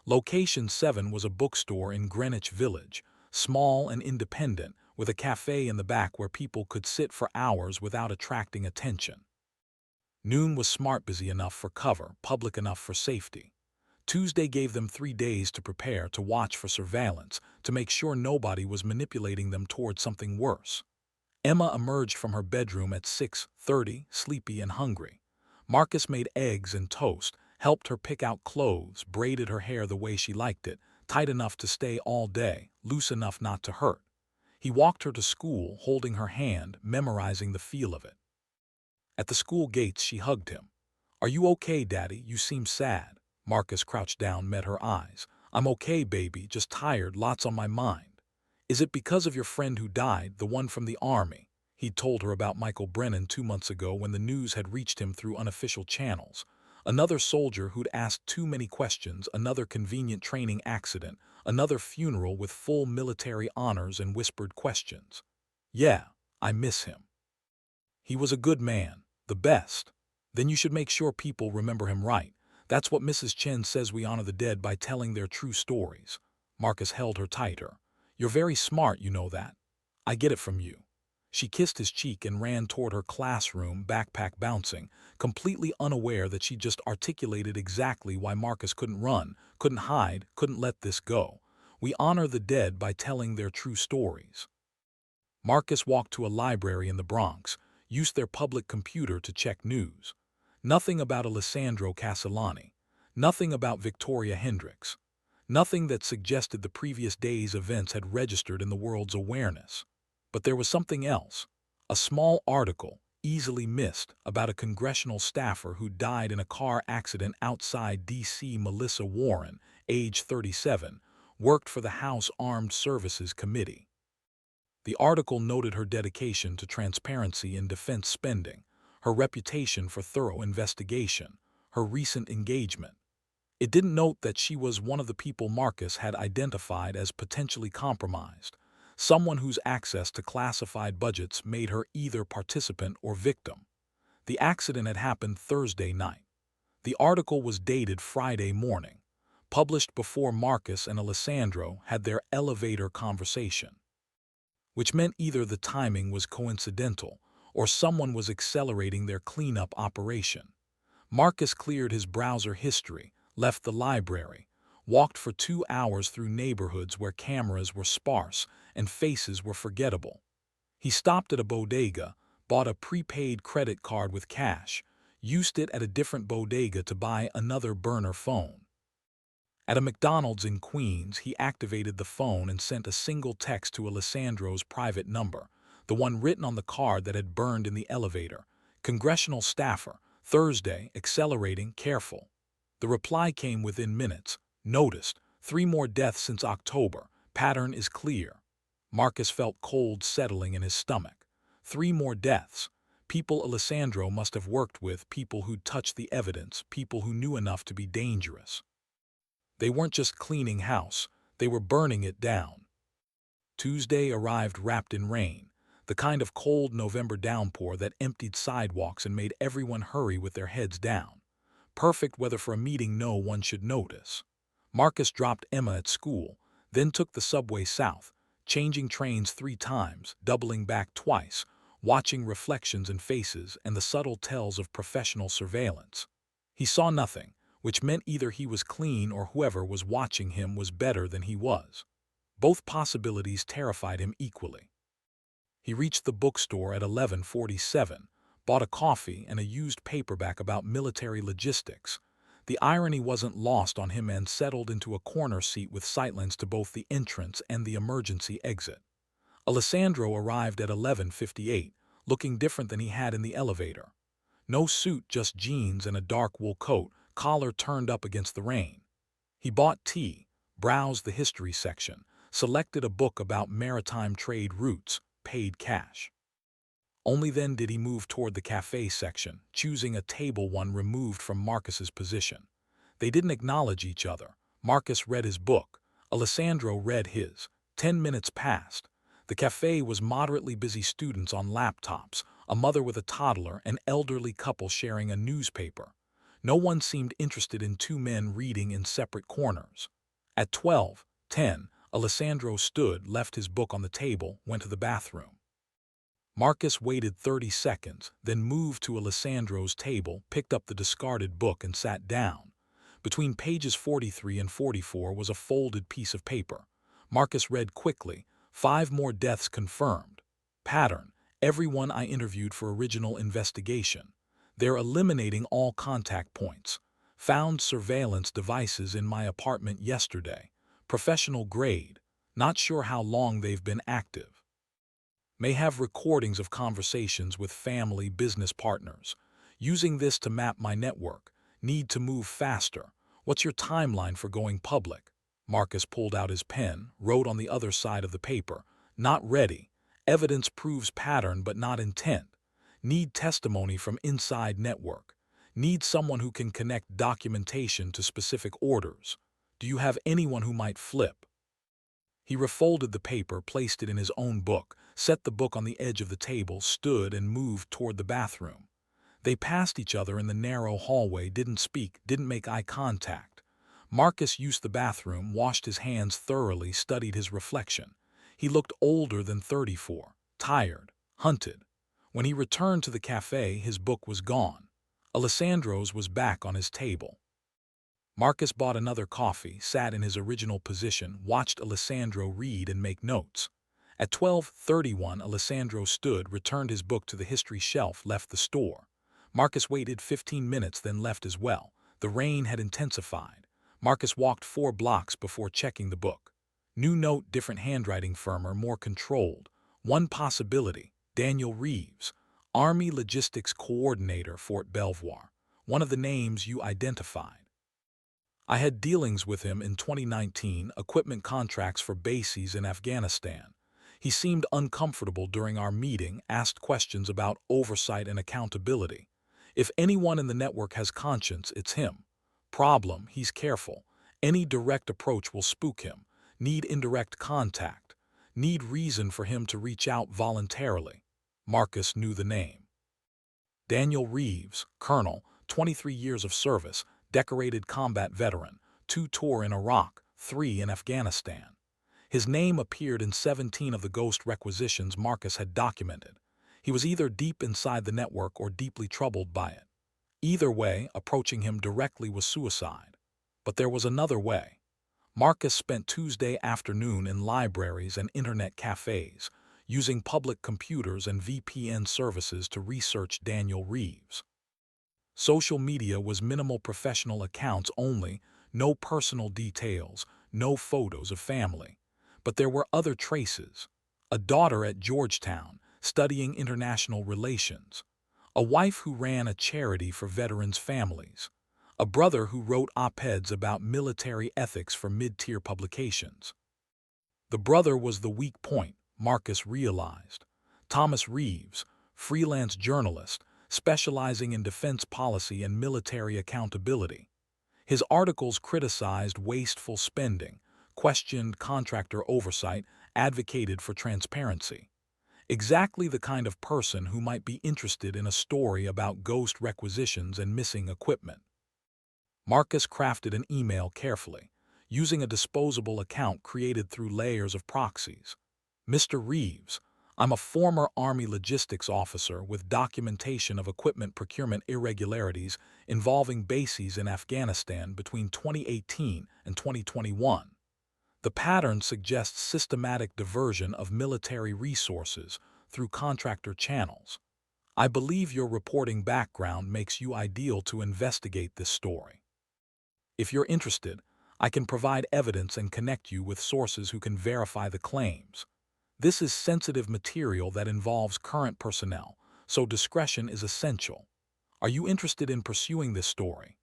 Location 7 was a bookstore in Greenwich Village, small and independent, with a cafe in the back where people could sit for hours without attracting attention. Noon was smart busy enough for cover, public enough for safety. Tuesday gave them 3 days to prepare, to watch for surveillance, to make sure nobody was manipulating them toward something worse. Emma emerged from her bedroom at 6:30, sleepy and hungry. Marcus made eggs and toast, helped her pick out clothes, braided her hair the way she liked it, tight enough to stay all day, loose enough not to hurt. He walked her to school, holding her hand, memorizing the feel of it. At the school gates, she hugged him. "Are you okay, Daddy? You seem sad." Marcus crouched down, met her eyes. "I'm okay, baby, just tired, lots on my mind." "Is it because of your friend who died, the one from the army?" He'd told her about Michael Brennan 2 months ago when the news had reached him through unofficial channels. Another soldier who'd asked too many questions, another convenient training accident, another funeral with full military honors and whispered questions. "Yeah, I miss him. He was a good man. The best." "Then you should make sure people remember him right. That's what Mrs. Chen says, we honor the dead by telling their true stories." Marcus held her tighter. "You're very smart, you know that. I get it from you." She kissed his cheek and ran toward her classroom, backpack bouncing, completely unaware that she just articulated exactly why Marcus couldn't run, couldn't hide, couldn't let this go. We honor the dead by telling their true stories. Marcus walked to a library in the Bronx, used their public computer to check news. Nothing about Alessandro Castellani. Nothing about Victoria Hendricks. Nothing that suggested the previous day's events had registered in the world's awareness. But there was something else. A small article, easily missed, about a congressional staffer who died in a car accident outside D.C. Melissa Warren, age 37, worked for the House Armed Services Committee. The article noted her dedication to transparency in defense spending, her reputation for thorough investigation, her recent engagement. It didn't note that she was one of the people Marcus had identified as potentially compromised, someone whose access to classified budgets made her either participant or victim. The accident had happened Thursday night. The article was dated Friday morning, published before Marcus and Alessandro had their elevator conversation, which meant either the timing was coincidental or someone was accelerating their cleanup operation. Marcus cleared his browser history, left the library, walked for 2 hours through neighborhoods where cameras were sparse and faces were forgettable. He stopped at a bodega, bought a prepaid credit card with cash, used it at a different bodega to buy another burner phone. At a McDonald's in Queens, he activated the phone and sent a single text to Alessandro's private number, the one written on the card that had burned in the elevator. "Congressional staffer, Thursday, accelerating, careful." The reply came within minutes. "Noticed, 3 more deaths since October. Pattern is clear." Marcus felt cold settling in his stomach. 3 more deaths. People Alessandro must have worked with, people who'd touched the evidence, people who knew enough to be dangerous. They weren't just cleaning house, they were burning it down. Tuesday arrived wrapped in rain, the kind of cold November downpour that emptied sidewalks and made everyone hurry with their heads down. Perfect weather for a meeting no one should notice. Marcus dropped Emma at school, then took the subway south, changing trains 3 times, doubling back twice, watching reflections in faces and the subtle tells of professional surveillance. He saw nothing, which meant either he was clean or whoever was watching him was better than he was. Both possibilities terrified him equally. He reached the bookstore at 11:47, bought a coffee and a used paperback about military logistics. The irony wasn't lost on him and settled into a corner seat with sightlines to both the entrance and the emergency exit. Alessandro arrived at 11:58, looking different than he had in the elevator. No suit, just jeans and a dark wool coat, collar turned up against the rain. He bought tea, browsed the history section, selected a book about maritime trade routes, paid cash. Only then did he move toward the cafe section, choosing a table one removed from Marcus's position. They didn't acknowledge each other. Marcus read his book. Alessandro read his. 10 minutes passed. The cafe was moderately busy, students on laptops, a mother with a toddler, an elderly couple sharing a newspaper. No one seemed interested in two men reading in separate corners. At 12:10, Alessandro stood, left his book on the table, went to the bathroom. Marcus waited 30 seconds, then moved to Alessandro's table, picked up the discarded book and sat down. Between pages 43 and 44 was a folded piece of paper. Marcus read quickly, 5 more deaths confirmed. Pattern, everyone I interviewed for original investigation. They're eliminating all contact points. Found surveillance devices in my apartment yesterday. Professional grade. Not sure how long they've been active. May have recordings of conversations with family business partners. Using this to map my network. Need to move faster. What's your timeline for going public? Marcus pulled out his pen, wrote on the other side of the paper. Not ready. Evidence proves pattern but not intent. Need testimony from inside network. Need someone who can connect documentation to specific orders. Do you have anyone who might flip? He refolded the paper, placed it in his own book, set the book on the edge of the table, stood and moved toward the bathroom. They passed each other in the narrow hallway, didn't speak, didn't make eye contact. Marcus used the bathroom, washed his hands thoroughly, studied his reflection. He looked older than 34, tired, hunted. When he returned to the cafe, his book was gone. Alessandro's was back on his table. Marcus bought another coffee, sat in his original position, watched Alessandro read and make notes. At 12:31, Alessandro stood, returned his book to the history shelf, left the store. Marcus waited 15 minutes, then left as well. The rain had intensified. Marcus walked 4 blocks before checking the book. New note, different handwriting, firmer, more controlled. One possibility, Daniel Reeves, Army Logistics Coordinator, Fort Belvoir. One of the names you identified. I had dealings with him in 2019, equipment contracts for bases in Afghanistan. He seemed uncomfortable during our meeting, asked questions about oversight and accountability. If anyone in the network has conscience, it's him. Problem, he's careful. Any direct approach will spook him. Need indirect contact. Need reason for him to reach out voluntarily. Marcus knew the name. Daniel Reeves, Colonel, 23 years of service, decorated combat veteran, 2 tour in Iraq, 3 in Afghanistan. His name appeared in 17 of the ghost requisitions Marcus had documented. He was either deep inside the network or deeply troubled by it. Either way, approaching him directly was suicide. But there was another way. Marcus spent Tuesday afternoon in libraries and internet cafes, using public computers and VPN services to research Daniel Reeves. Social media was minimal, professional accounts only, no personal details, no photos of family. But there were other traces. A daughter at Georgetown, studying international relations. A wife who ran a charity for veterans' families. A brother who wrote op-eds about military ethics for mid-tier publications. The brother was the weak point, Marcus realized. Thomas Reeves, freelance journalist, specializing in defense policy and military accountability. His articles criticized wasteful spending, questioned contractor oversight, advocated for transparency. Exactly the kind of person who might be interested in a story about ghost requisitions and missing equipment. Marcus crafted an email carefully, using a disposable account created through layers of proxies. Mr. Reeves, I'm a former Army logistics officer with documentation of equipment procurement irregularities involving bases in Afghanistan between 2018 and 2021. The pattern suggests systematic diversion of military resources through contractor channels. I believe your reporting background makes you ideal to investigate this story. If you're interested, I can provide evidence and connect you with sources who can verify the claims. This is sensitive material that involves current personnel, so discretion is essential. Are you interested in pursuing this story?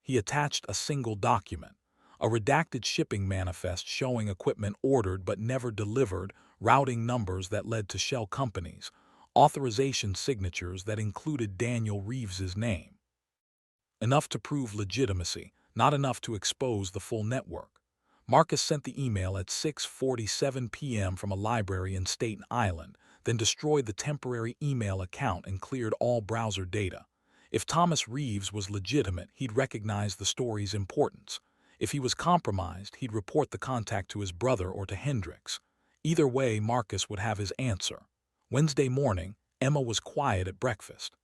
He attached a single document, a redacted shipping manifest showing equipment ordered but never delivered, routing numbers that led to shell companies, authorization signatures that included Daniel Reeves's name. Enough to prove legitimacy, not enough to expose the full network. Marcus sent the email at 6:47 p.m. from a library in Staten Island, then destroyed the temporary email account and cleared all browser data. If Thomas Reeves was legitimate, he'd recognize the story's importance. If he was compromised, he'd report the contact to his brother or to Hendricks. Either way, Marcus would have his answer. Wednesday morning, Emma was quiet at breakfast.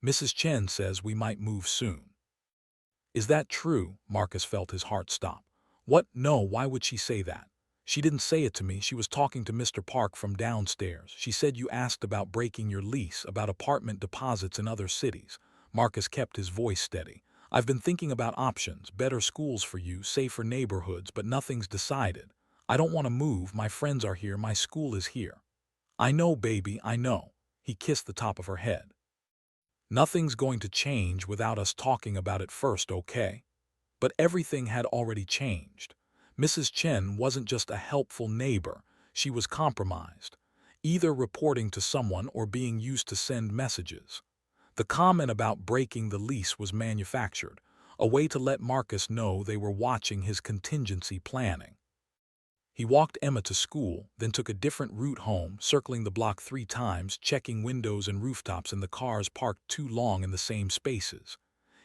"Mrs. Chen says we might move soon." "Is that true?" Marcus felt his heart stop. "What? No, why would she say that?" "She didn't say it to me. She was talking to Mr. Park from downstairs. She said you asked about breaking your lease, about apartment deposits in other cities." Marcus kept his voice steady. "I've been thinking about options, better schools for you, safer neighborhoods, but nothing's decided. I don't want to move. My friends are here. My school is here." "I know, baby, I know." He kissed the top of her head. "Nothing's going to change without us talking about it first, okay?" But everything had already changed. Mrs. Chen wasn't just a helpful neighbor, she was compromised, either reporting to someone or being used to send messages. The comment about breaking the lease was manufactured, a way to let Marcus know they were watching his contingency planning. He walked Emma to school, then took a different route home, circling the block 3 times, checking windows and rooftops and the cars parked too long in the same spaces.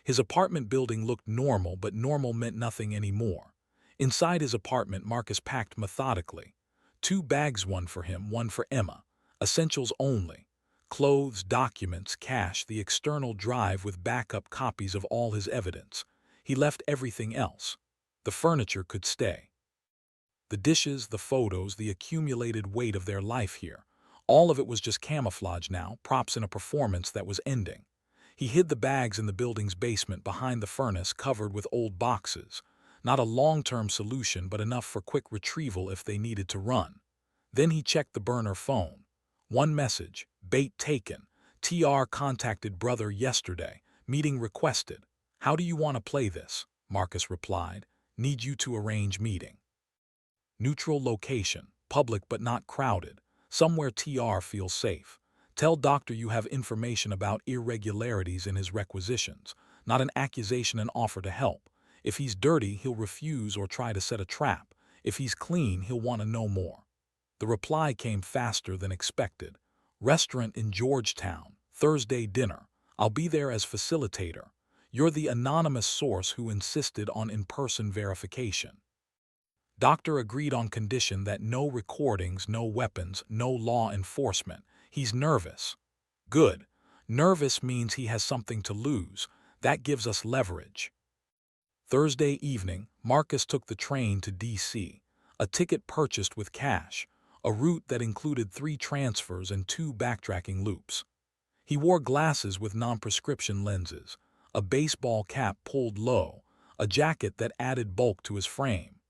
His apartment building looked normal, but normal meant nothing anymore. Inside his apartment, Marcus packed methodically. 2 bags, one for him, one for Emma. Essentials only. Clothes, documents, cash, the external drive with backup copies of all his evidence. He left everything else. The furniture could stay. The dishes, the photos, the accumulated weight of their life here. All of it was just camouflage now, props in a performance that was ending. He hid the bags in the building's basement behind the furnace covered with old boxes. Not a long-term solution, but enough for quick retrieval if they needed to run. Then he checked the burner phone. One message, bait taken. TR contacted brother yesterday. Meeting requested. "How do you want to play this?" Marcus replied. "Need you to arrange meeting. Neutral location, public but not crowded. Somewhere TR feels safe. Tell doctor you have information about irregularities in his requisitions, not an accusation, an offer to help. If he's dirty, he'll refuse or try to set a trap. If he's clean, he'll want to know more." The reply came faster than expected. "Restaurant in Georgetown, Thursday dinner. I'll be there as facilitator. You're the anonymous source who insisted on in-person verification." Doctor agreed on condition that no recordings, no weapons, no law enforcement. He's nervous. Good. Nervous means he has something to lose. That gives us leverage. Thursday evening, Marcus took the train to D.C., a ticket purchased with cash, a route that included 3 transfers and 2 backtracking loops. He wore glasses with non-prescription lenses, a baseball cap pulled low, a jacket that added bulk to his frame.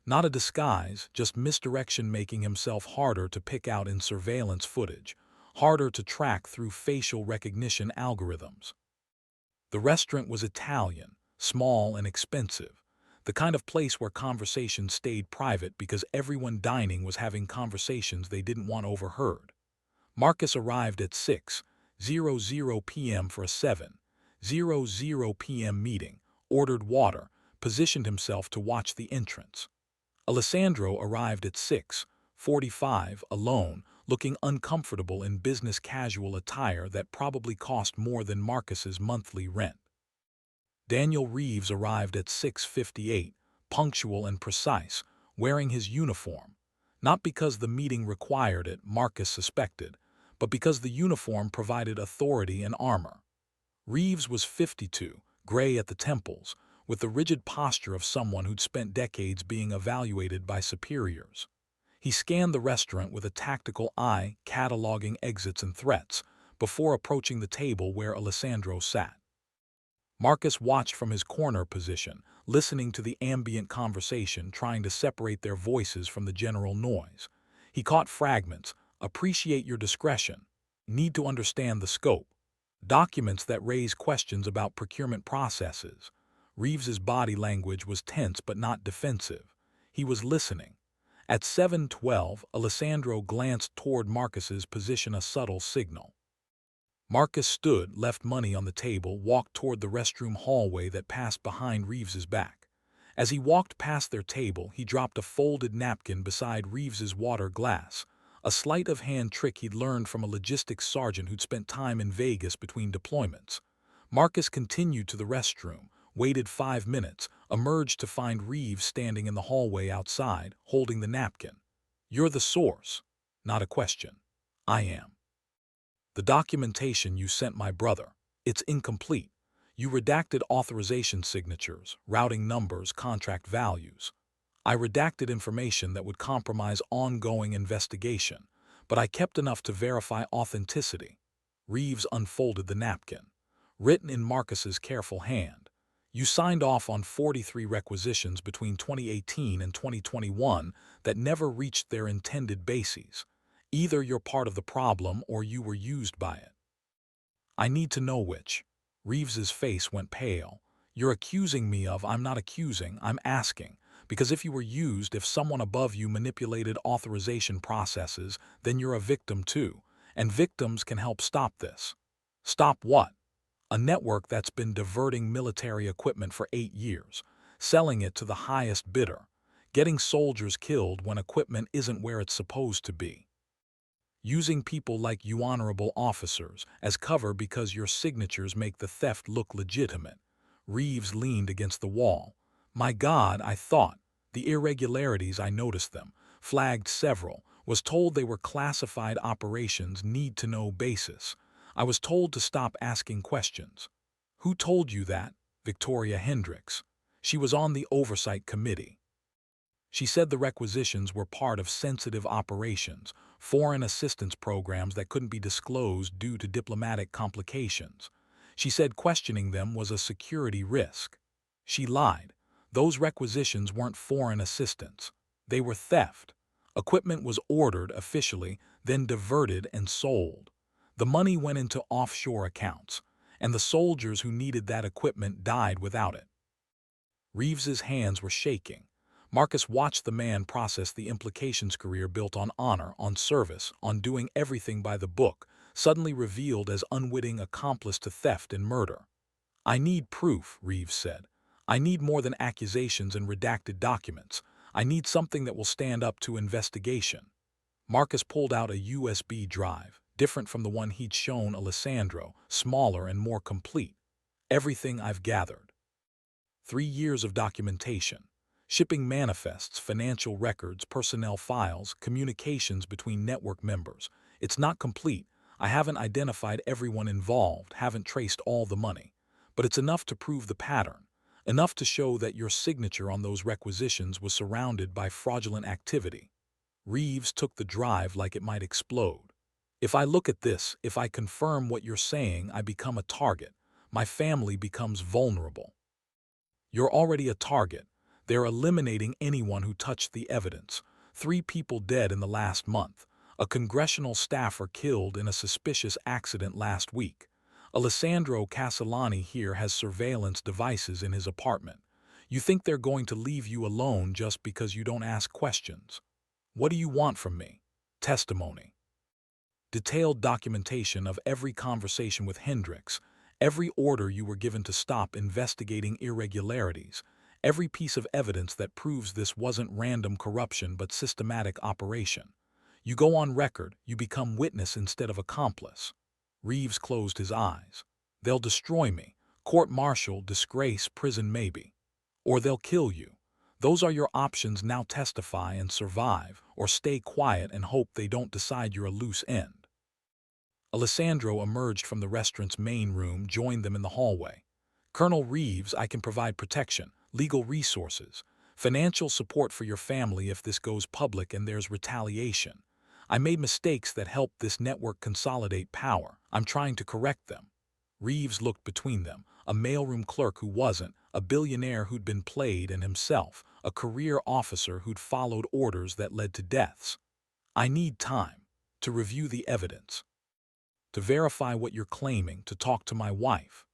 Not a disguise, just misdirection, making himself harder to pick out in surveillance footage, harder to track through facial recognition algorithms. The restaurant was Italian, small and expensive, the kind of place where conversations stayed private because everyone dining was having conversations they didn't want overheard. Marcus arrived at 6:00 p.m. for a 7:00 p.m. meeting, ordered water, positioned himself to watch the entrance. Alessandro arrived at 6:45, alone, looking uncomfortable in business casual attire that probably cost more than Marcus's monthly rent. Daniel Reeves arrived at 6:58, punctual and precise, wearing his uniform. Not because the meeting required it, Marcus suspected, but because the uniform provided authority and armor. Reeves was 52, gray at the temples, with the rigid posture of someone who'd spent decades being evaluated by superiors. He scanned the restaurant with a tactical eye, cataloging exits and threats, before approaching the table where Alessandro sat. Marcus watched from his corner position, listening to the ambient conversation, trying to separate their voices from the general noise. He caught fragments. "Appreciate your discretion. Need to understand the scope. Documents that raise questions about procurement processes." Reeves's body language was tense but not defensive. He was listening. At 7:12, Alessandro glanced toward Marcus's position, a subtle signal. Marcus stood, left money on the table, walked toward the restroom hallway that passed behind Reeves's back. As he walked past their table, he dropped a folded napkin beside Reeves's water glass, a sleight-of-hand trick he'd learned from a logistics sergeant who'd spent time in Vegas between deployments. Marcus continued to the restroom, waited 5 minutes, emerged to find Reeves standing in the hallway outside, holding the napkin. "You're the source." "Not a question." "I am." "The documentation you sent my brother. It's incomplete. You redacted authorization signatures, routing numbers, contract values. I redacted information that would compromise ongoing investigation, but I kept enough to verify authenticity." Reeves unfolded the napkin. Written in Marcus's careful hand. "You signed off on 43 requisitions between 2018 and 2021 that never reached their intended bases. Either you're part of the problem or you were used by it." "I need to know which." Reeves's face went pale. "You're accusing me of—" "I'm not accusing, I'm asking. Because if you were used, if someone above you manipulated authorization processes, then you're a victim too. And victims can help stop this." "Stop what?" "A network that's been diverting military equipment for 8 years, selling it to the highest bidder, getting soldiers killed when equipment isn't where it's supposed to be. Using people like you honorable officers as cover because your signatures make the theft look legitimate." Reeves leaned against the wall. "My God, I thought. The irregularities, I noticed them, flagged several, was told they were classified operations, need-to-know basis. I was told to stop asking questions." "Who told you that?" "Victoria Hendricks. She was on the oversight committee. She said the requisitions were part of sensitive operations, foreign assistance programs that couldn't be disclosed due to diplomatic complications. She said questioning them was a security risk." She lied. Those requisitions weren't foreign assistance. They were theft. Equipment was ordered officially, then diverted and sold. The money went into offshore accounts, and the soldiers who needed that equipment died without it. Reeves's hands were shaking. Marcus watched the man process the implications career built on honor, on service, on doing everything by the book, suddenly revealed as unwitting accomplice to theft and murder. "I need proof," Reeves said. "I need more than accusations and redacted documents. I need something that will stand up to investigation." Marcus pulled out a USB drive, different from the one he'd shown Alessandro, smaller and more complete. "Everything I've gathered. 3 years of documentation. Shipping manifests, financial records, personnel files, communications between network members. It's not complete. I haven't identified everyone involved, haven't traced all the money. But it's enough to prove the pattern. Enough to show that your signature on those requisitions was surrounded by fraudulent activity." Reeves took the drive like it might explode. "If I look at this, if I confirm what you're saying, I become a target. My family becomes vulnerable." "You're already a target. They're eliminating anyone who touched the evidence. 3 people dead in the last month. A congressional staffer killed in a suspicious accident last week. Alessandro Castellani here has surveillance devices in his apartment. You think they're going to leave you alone just because you don't ask questions? What do you want from me? Testimony. Detailed documentation of every conversation with Hendricks, every order you were given to stop investigating irregularities, every piece of evidence that proves this wasn't random corruption but systematic operation. You go on record, you become witness instead of accomplice." Reeves closed his eyes. "They'll destroy me. Court-martial, disgrace, prison maybe. Or they'll kill you. Those are your options now: testify and survive, or stay quiet and hope they don't decide you're a loose end." Alessandro emerged from the restaurant's main room, joined them in the hallway. "Colonel Reeves, I can provide protection, legal resources, financial support for your family if this goes public and there's retaliation. I made mistakes that helped this network consolidate power. I'm trying to correct them." Reeves looked between them, a mailroom clerk who wasn't, a billionaire who'd been played, and himself, a career officer who'd followed orders that led to deaths. "I need time to review the evidence, to verify what you're claiming, to talk to my wife."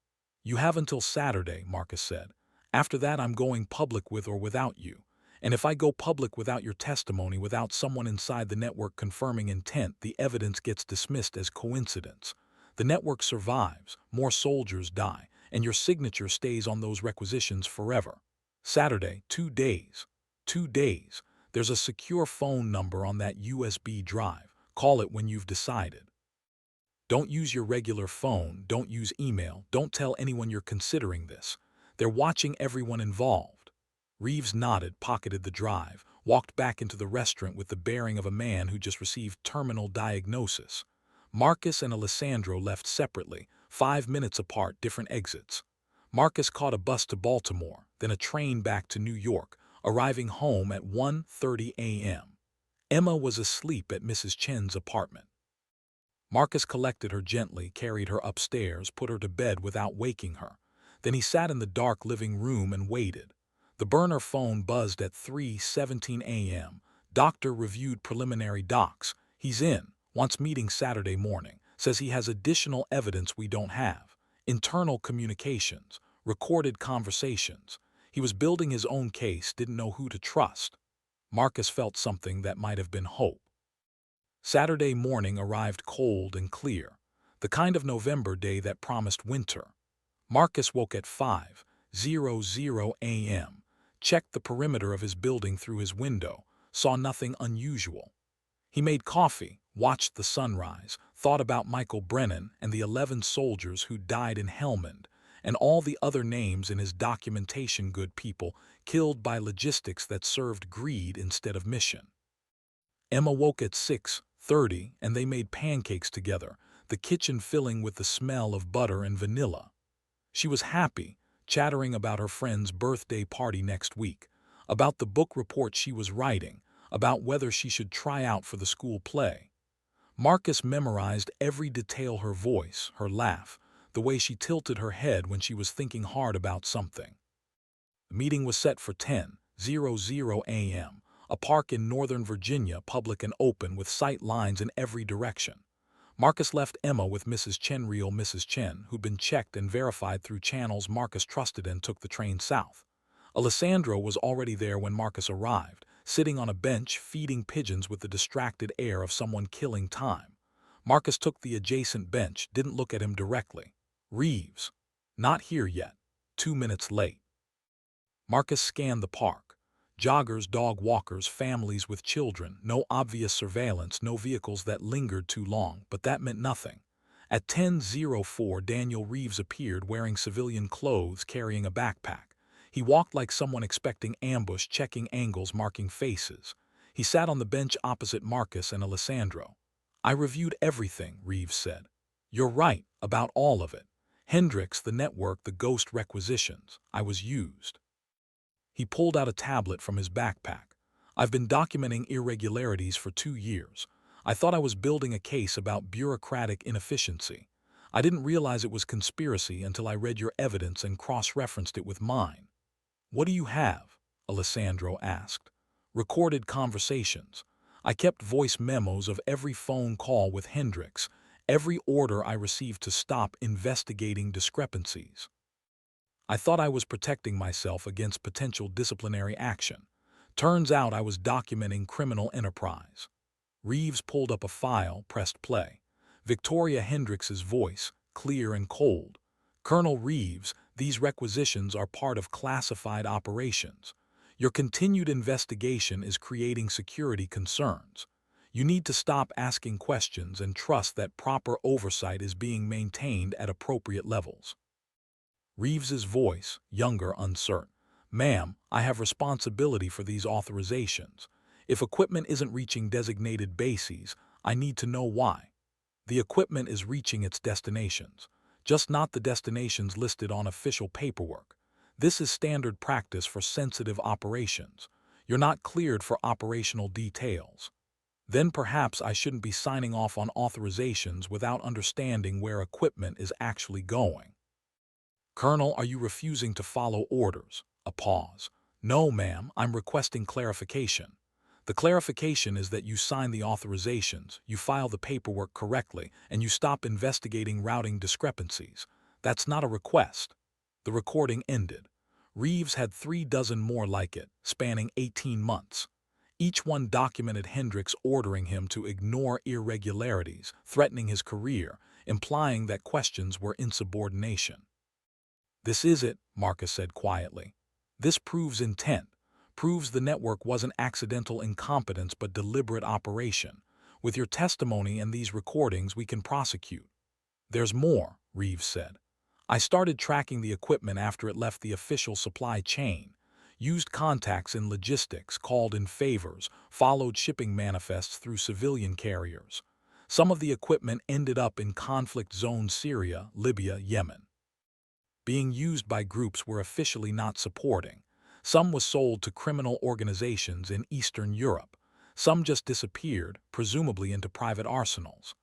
"You have until Saturday," Marcus said. "After that I'm going public with or without you. And if I go public without your testimony, without someone inside the network confirming intent, the evidence gets dismissed as coincidence. The network survives, more soldiers die, and your signature stays on those requisitions forever." "Saturday, 2 days. 2 days. There's a secure phone number on that USB drive. Call it when you've decided. Don't use your regular phone, don't use email, don't tell anyone you're considering this. They're watching everyone involved. Reeves nodded, pocketed the drive, walked back into the restaurant with the bearing of a man who just received terminal diagnosis. Marcus and Alessandro left separately, 5 minutes apart, different exits. Marcus caught a bus to Baltimore, then a train back to New York, arriving home at 1:30 a.m. Emma was asleep at Mrs. Chen's apartment. Marcus collected her gently, carried her upstairs, put her to bed without waking her. Then he sat in the dark living room and waited. The burner phone buzzed at 3:17 a.m. Doctor reviewed preliminary docs. He's in, wants meeting Saturday morning, says he has additional evidence we don't have. Internal communications, recorded conversations. He was building his own case, didn't know who to trust. Marcus felt something that might have been hope. Saturday morning arrived cold and clear, the kind of November day that promised winter. Marcus woke at 5:00 a.m., checked the perimeter of his building through his window, saw nothing unusual. He made coffee, watched the sunrise, thought about Michael Brennan and the 11 soldiers who died in Helmand, and all the other names in his documentation, good people killed by logistics that served greed instead of mission. Emma woke at 6:30 and they made pancakes together, the kitchen filling with the smell of butter and vanilla. She was happy, chattering about her friend's birthday party next week, about the book report she was writing, about whether she should try out for the school play. Marcus memorized every detail: her voice, her laugh, the way she tilted her head when she was thinking hard about something. The meeting was set for 10:00 a.m., a park in Northern Virginia, public and open with sight lines in every direction. Marcus left Emma with Mrs. Chen. Real Mrs. Chen, who'd been checked and verified through channels Marcus trusted, and took the train south. Alessandro was already there when Marcus arrived, sitting on a bench feeding pigeons with the distracted air of someone killing time. Marcus took the adjacent bench, didn't look at him directly. Reeves. Not here yet. 2 minutes late. Marcus scanned the park. Joggers, dog walkers, families with children, no obvious surveillance, no vehicles that lingered too long, but that meant nothing. At 10:04, Daniel Reeves appeared wearing civilian clothes, carrying a backpack. He walked like someone expecting ambush, checking angles, marking faces. He sat on the bench opposite Marcus and Alessandro. "I reviewed everything," Reeves said. "You're right about all of it. Hendricks, the network, the ghost requisitions. I was used." He pulled out a tablet from his backpack. "I've been documenting irregularities for 2 years. I thought I was building a case about bureaucratic inefficiency. I didn't realize it was conspiracy until I read your evidence and cross-referenced it with mine." "What do you have?" Alessandro asked. "Recorded conversations. I kept voice memos of every phone call with Hendricks, every order I received to stop investigating discrepancies. I thought I was protecting myself against potential disciplinary action. Turns out I was documenting criminal enterprise." Reeves pulled up a file, pressed play. Victoria Hendricks's voice, clear and cold. "Colonel Reeves, these requisitions are part of classified operations. Your continued investigation is creating security concerns. You need to stop asking questions and trust that proper oversight is being maintained at appropriate levels." Reeves's voice, younger, uncertain. "Ma'am, I have responsibility for these authorizations. If equipment isn't reaching designated bases, I need to know why. The equipment is reaching its destinations, just not the destinations listed on official paperwork. This is standard practice for sensitive operations. You're not cleared for operational details. Then perhaps I shouldn't be signing off on authorizations without understanding where equipment is actually going." "Colonel, are you refusing to follow orders?" A pause. "No, ma'am, I'm requesting clarification. The clarification is that you sign the authorizations, you file the paperwork correctly, and you stop investigating routing discrepancies. That's not a request." The recording ended. Reeves had 36 more like it, spanning 18 months. Each one documented Hendricks ordering him to ignore irregularities, threatening his career, implying that questions were insubordination. "This is it," Marcus said quietly. "This proves intent, proves the network wasn't accidental incompetence but deliberate operation. With your testimony and these recordings, we can prosecute. There's more, Reeves said. I started tracking the equipment after it left the official supply chain, used contacts in logistics, called in favors, followed shipping manifests through civilian carriers. Some of the equipment ended up in conflict zones Syria, Libya, Yemen, being used by groups we're officially not supporting. Some was sold to criminal organizations in Eastern Europe. Some just disappeared, presumably into private arsenals.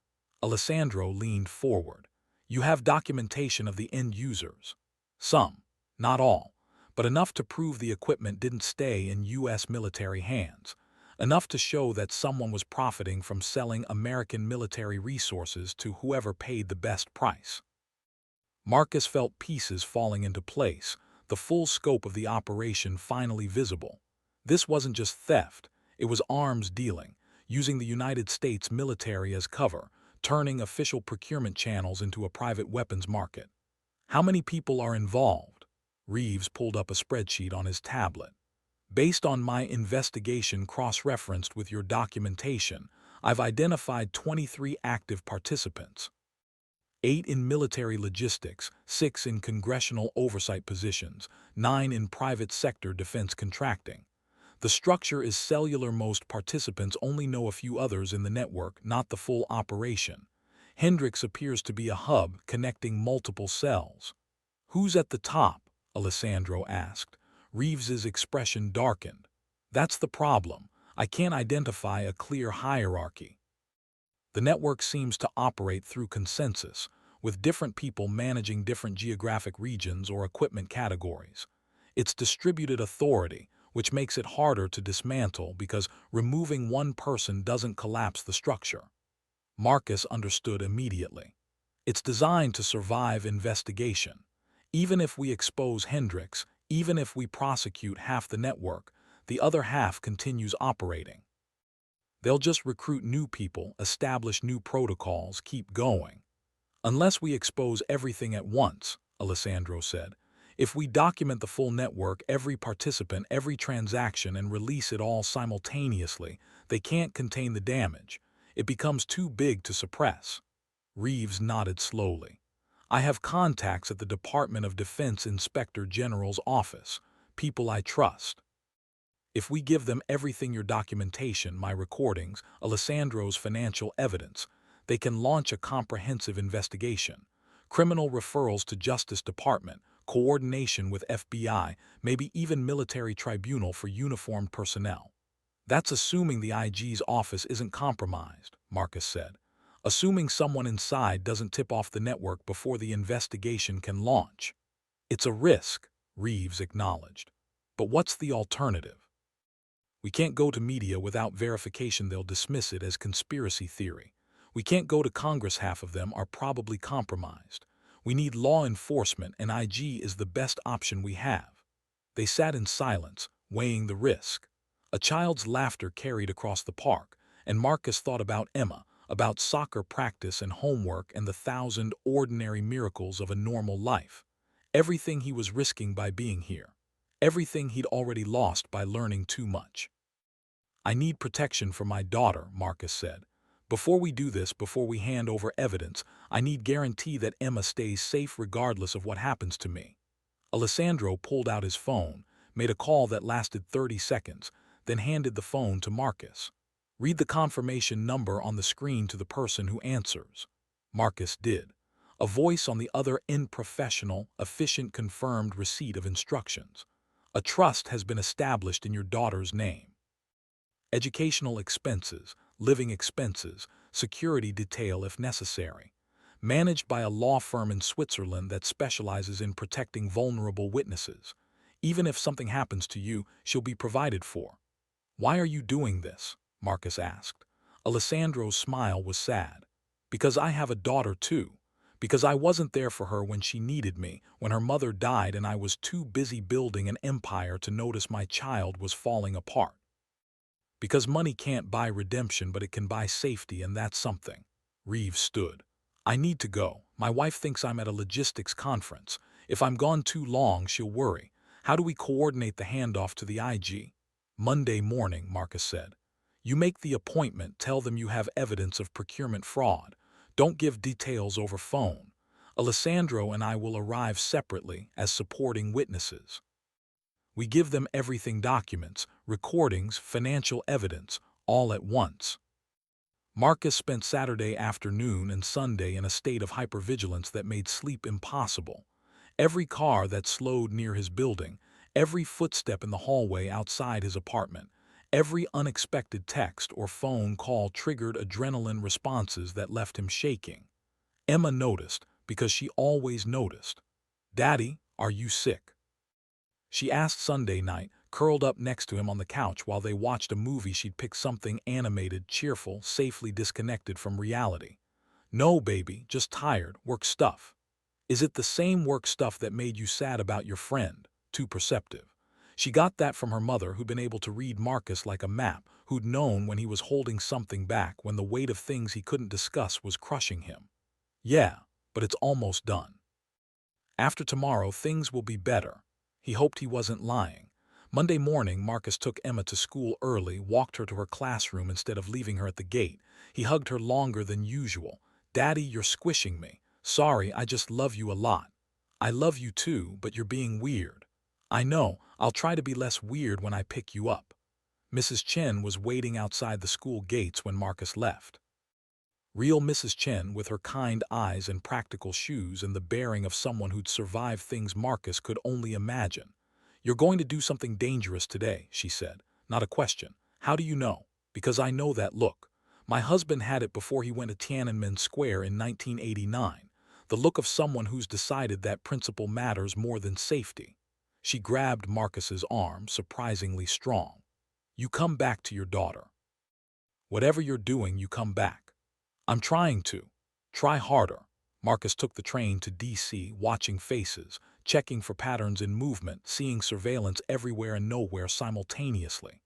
Alessandro leaned forward. You have documentation of the end users. Some, not all, but enough to prove the equipment didn't stay in U.S. military hands. Enough to show that someone was profiting from selling American military resources to whoever paid the best price. Marcus felt pieces falling into place, the full scope of the operation finally visible. This wasn't just theft, it was arms dealing, using the United States military as cover, turning official procurement channels into a private weapons market. How many people are involved? Reeves pulled up a spreadsheet on his tablet. Based on my investigation cross-referenced with your documentation, I've identified 23 active participants. 8 in military logistics, 6 in congressional oversight positions, 9 in private sector defense contracting. The structure is cellular. Most participants only know a few others in the network, not the full operation. Hendricks appears to be a hub connecting multiple cells. Who's at the top? Alessandro asked. Reeves's expression darkened. That's the problem. I can't identify a clear hierarchy. The network seems to operate through consensus, with different people managing different geographic regions or equipment categories. It's distributed authority, which makes it harder to dismantle because removing one person doesn't collapse the structure. Marcus understood immediately. It's designed to survive investigation. Even if we expose Hendricks, even if we prosecute half the network, the other half continues operating. They'll just recruit new people, establish new protocols, keep going. Unless we expose everything at once, Alessandro said. If we document the full network, every participant, every transaction, and release it all simultaneously, they can't contain the damage. It becomes too big to suppress. Reeves nodded slowly. I have contacts at the Department of Defense Inspector General's office, people I trust. If we give them everything, your documentation, my recordings, Alessandro's financial evidence, they can launch a comprehensive investigation. Criminal referrals to Justice Department, coordination with FBI, maybe even military tribunal for uniformed personnel. That's assuming the IG's office isn't compromised, Marcus said. Assuming someone inside doesn't tip off the network before the investigation can launch. It's a risk, Reeves acknowledged. But what's the alternative? We can't go to media without verification. They'll dismiss it as conspiracy theory. We can't go to Congress. Half of them are probably compromised. We need law enforcement, and IG is the best option we have. They sat in silence, weighing the risk. A child's laughter carried across the park, and Marcus thought about Emma, about soccer practice and homework and the 1,000 ordinary miracles of a normal life. Everything he was risking by being here. Everything he'd already lost by learning too much. I need protection for my daughter, Marcus said. Before we do this, before we hand over evidence, I need guarantee that Emma stays safe regardless of what happens to me. Alessandro pulled out his phone, made a call that lasted 30 seconds, then handed the phone to Marcus. Read the confirmation number on the screen to the person who answers. Marcus did. A voice on the other end: professional, efficient, confirmed receipt of instructions. A trust has been established in your daughter's name. Educational expenses, living expenses, security detail if necessary. Managed by a law firm in Switzerland that specializes in protecting vulnerable witnesses. Even if something happens to you, she'll be provided for. Why are you doing this? Marcus asked. Alessandro's smile was sad. Because I have a daughter too. Because I wasn't there for her when she needed me, when her mother died, and I was too busy building an empire to notice my child was falling apart. Because money can't buy redemption, but it can buy safety, and that's something. Reeves stood. I need to go. My wife thinks I'm at a logistics conference. If I'm gone too long, she'll worry. How do we coordinate the handoff to the IG? Monday morning, Marcus said. You make the appointment, tell them you have evidence of procurement fraud. Don't give details over phone. Alessandro and I will arrive separately as supporting witnesses. We give them everything: documents, recordings, financial evidence, all at once. Marcus spent Saturday afternoon and Sunday in a state of hypervigilance that made sleep impossible. Every car that slowed near his building, every footstep in the hallway outside his apartment, every unexpected text or phone call triggered adrenaline responses that left him shaking. Emma noticed, because she always noticed. "Daddy, are you sick?" she asked Sunday night, curled up next to him on the couch while they watched a movie. She'd picked something animated, cheerful, safely disconnected from reality. "No, baby, just tired, work stuff." "Is it the same work stuff that made you sad about your friend?" Too perceptive. She got that from her mother, who'd been able to read Marcus like a map, who'd known when he was holding something back, when the weight of things he couldn't discuss was crushing him. "Yeah, but it's almost done. After tomorrow, things will be better." He hoped he wasn't lying. Monday morning, Marcus took Emma to school early, walked her to her classroom instead of leaving her at the gate. He hugged her longer than usual. "Daddy, you're squishing me. Sorry, I just love you a lot." "I love you too, but you're being weird." "I know, I'll try to be less weird when I pick you up." Mrs. Chen was waiting outside the school gates when Marcus left. Real Mrs. Chen, with her kind eyes and practical shoes and the bearing of someone who'd survived things Marcus could only imagine. "You're going to do something dangerous today," she said. "Not a question. How do you know?" "Because I know that look. My husband had it before he went to Tiananmen Square in 1989. The look of someone who's decided that principle matters more than safety." She grabbed Marcus's arm, surprisingly strong. "You come back to your daughter. Whatever you're doing, you come back." "I'm trying to." "Try harder." Marcus took the train to D.C., watching faces, checking for patterns in movement, seeing surveillance everywhere and nowhere simultaneously.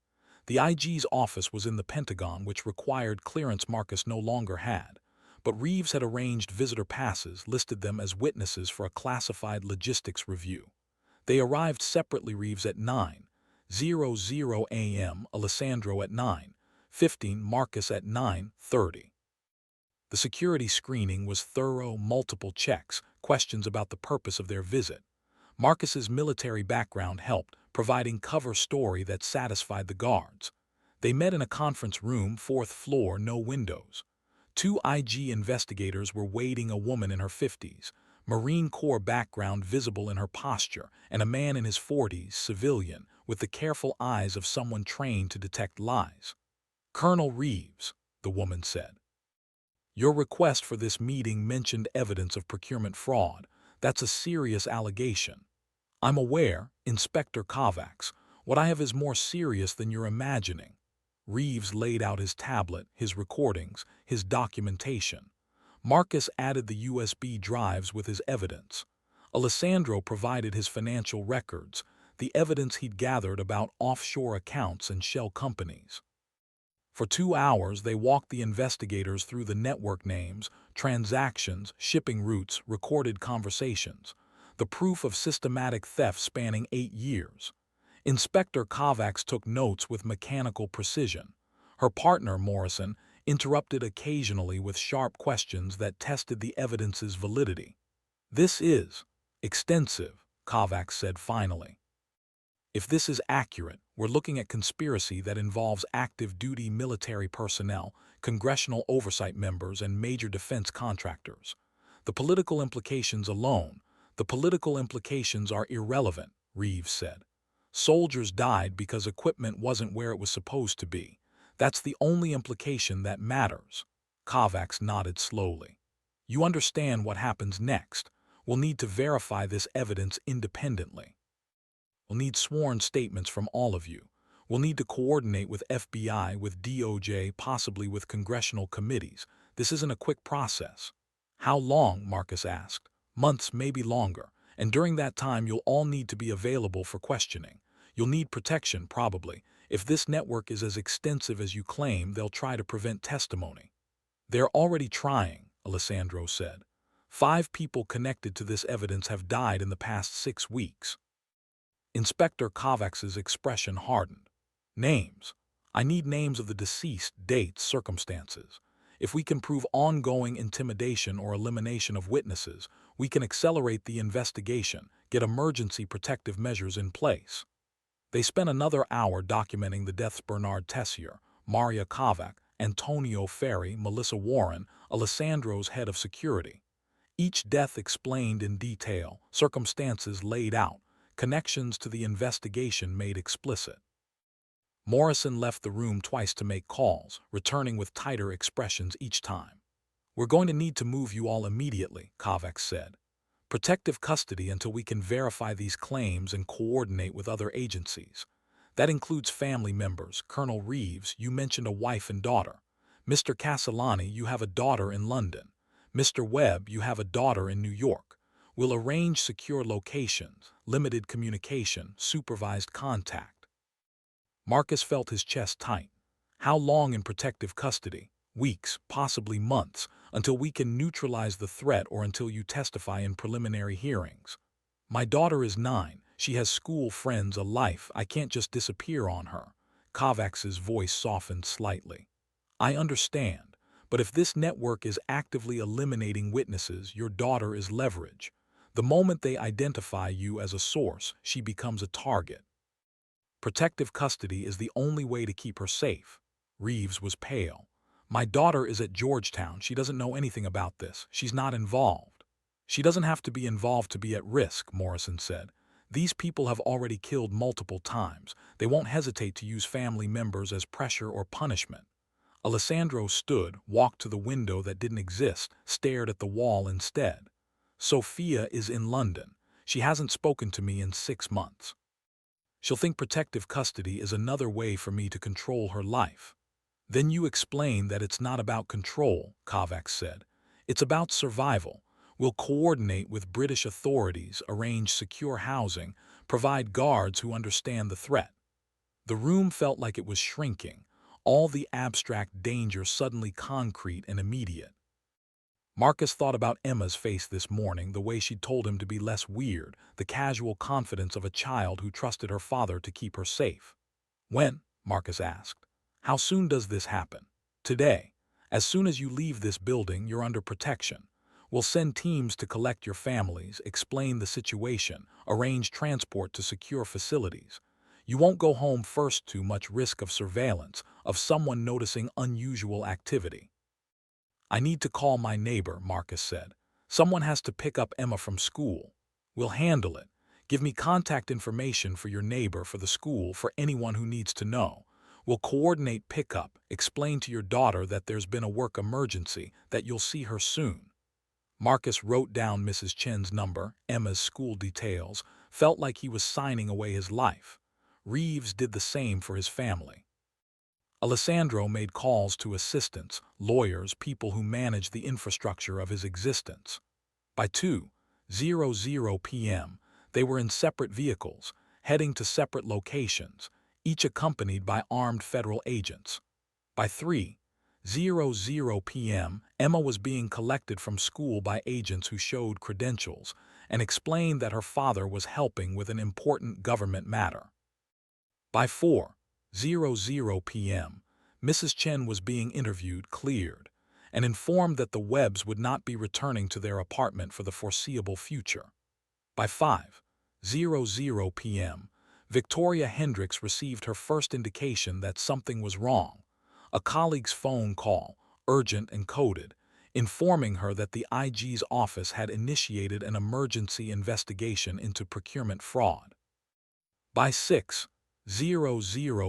The IG's office was in the Pentagon, which required clearance Marcus no longer had. But Reeves had arranged visitor passes, listed them as witnesses for a classified logistics review. They arrived separately: Reeves at 9:00 a.m., Alessandro at 9:15, Marcus at 9:30. The security screening was thorough, multiple checks, questions about the purpose of their visit. Marcus's military background helped, providing cover story that satisfied the guards. They met in a conference room, 4th floor, no windows. 2 IG investigators were waiting: a woman in her 50s, Marine Corps background visible in her posture, and a man in his 40s, civilian, with the careful eyes of someone trained to detect lies. "Colonel Reeves," the woman said, "your request for this meeting mentioned evidence of procurement fraud. That's a serious allegation." "I'm aware, Inspector Kovacs. What I have is more serious than you're imagining." Reeves laid out his tablet, his recordings, his documentation. Marcus added the USB drives with his evidence. Alessandro provided his financial records, the evidence he'd gathered about offshore accounts and shell companies. For 2 hours, they walked the investigators through the network names, transactions, shipping routes, recorded conversations, the proof of systematic theft spanning 8 years. Inspector Kovacs took notes with mechanical precision. Her partner, Morrison, interrupted occasionally with sharp questions that tested the evidence's validity. "This is extensive," Kovacs said finally. "If this is accurate, we're looking at conspiracy that involves active duty military personnel, congressional oversight members, and major defense contractors. The political implications are irrelevant," Reeves said. "Soldiers died because equipment wasn't where it was supposed to be. That's the only implication that matters." Kovacs nodded slowly. "You understand what happens next. We'll need to verify this evidence independently. We'll need sworn statements from all of you. We'll need to coordinate with FBI, with DOJ, possibly with congressional committees. This isn't a quick process." "How long?" Marcus asked. "Months, maybe longer. And during that time, you'll all need to be available for questioning. You'll need protection, probably. If this network is as extensive as you claim, they'll try to prevent testimony." "They're already trying," Alessandro said. 5 people connected to this evidence have died in the past 6 weeks. Inspector Kovacs's expression hardened. "Names?" I need names of the deceased, dates, circumstances. If we can prove ongoing intimidation or elimination of witnesses, we can accelerate the investigation, get emergency protective measures in place. They spent another hour documenting the deaths: Bernard Tessier, Maria Kovac, Antonio Ferri, Melissa Warren, Alessandro's head of security. Each death explained in detail, circumstances laid out, connections to the investigation made explicit. Morrison left the room twice to make calls, returning with tighter expressions each time. "We're going to need to move you all immediately," Kovacs said. "Protective custody until we can verify these claims and coordinate with other agencies. That includes family members. Colonel Reeves, you mentioned a wife and daughter. Mr. Castellani, you have a daughter in London. Mr. Webb, you have a daughter in New York. We'll arrange secure locations, limited communication, supervised contact." Marcus felt his chest tight. "How long in protective custody? Weeks, possibly months, until we can neutralize the threat or until you testify in preliminary hearings." "My daughter is 9. She has school, friends, a life. I can't just disappear on her." Kovacs's voice softened slightly. "I understand, but if this network is actively eliminating witnesses, your daughter is leverage. The moment they identify you as a source, she becomes a target. Protective custody is the only way to keep her safe." Reeves was pale. "My daughter is at Georgetown. She doesn't know anything about this. She's not involved." "She doesn't have to be involved to be at risk," Morrison said. "These people have already killed multiple times. They won't hesitate to use family members as pressure or punishment." Alessandro stood, walked to the window that didn't exist, stared at the wall instead. "Sophia is in London. She hasn't spoken to me in 6 months. She'll think protective custody is another way for me to control her life." "Then you explain that it's not about control," Kovacs said. "It's about survival. We'll coordinate with British authorities, arrange secure housing, provide guards who understand the threat." The room felt like it was shrinking, all the abstract danger suddenly concrete and immediate. Marcus thought about Emma's face this morning, the way she'd told him to be less weird, the casual confidence of a child who trusted her father to keep her safe. "When?" Marcus asked. "How soon does this happen?" "Today. As soon as you leave this building, you're under protection. We'll send teams to collect your families, explain the situation, arrange transport to secure facilities. You won't go home first. Too much risk of surveillance, of someone noticing unusual activity." "I need to call my neighbor," Marcus said. "Someone has to pick up Emma from school." "We'll handle it. Give me contact information for your neighbor, for the school, for anyone who needs to know. We'll coordinate pickup, explain to your daughter that there's been a work emergency, that you'll see her soon." Marcus wrote down Mrs. Chen's number, Emma's school details, felt like he was signing away his life. Reeves did the same for his family. Alessandro made calls to assistants, lawyers, people who managed the infrastructure of his existence. By 2:00 p.m., they were in separate vehicles, heading to separate locations, each accompanied by armed federal agents. By 3:00 p.m., Emma was being collected from school by agents who showed credentials and explained that her father was helping with an important government matter. By 4:00 p.m., Mrs. Chen was being interviewed, cleared, and informed that the Webbs would not be returning to their apartment for the foreseeable future. By 5:00 p.m., Victoria Hendricks received her first indication that something was wrong. A colleague's phone call, urgent and coded, informing her that the IG's office had initiated an emergency investigation into procurement fraud. By 6:00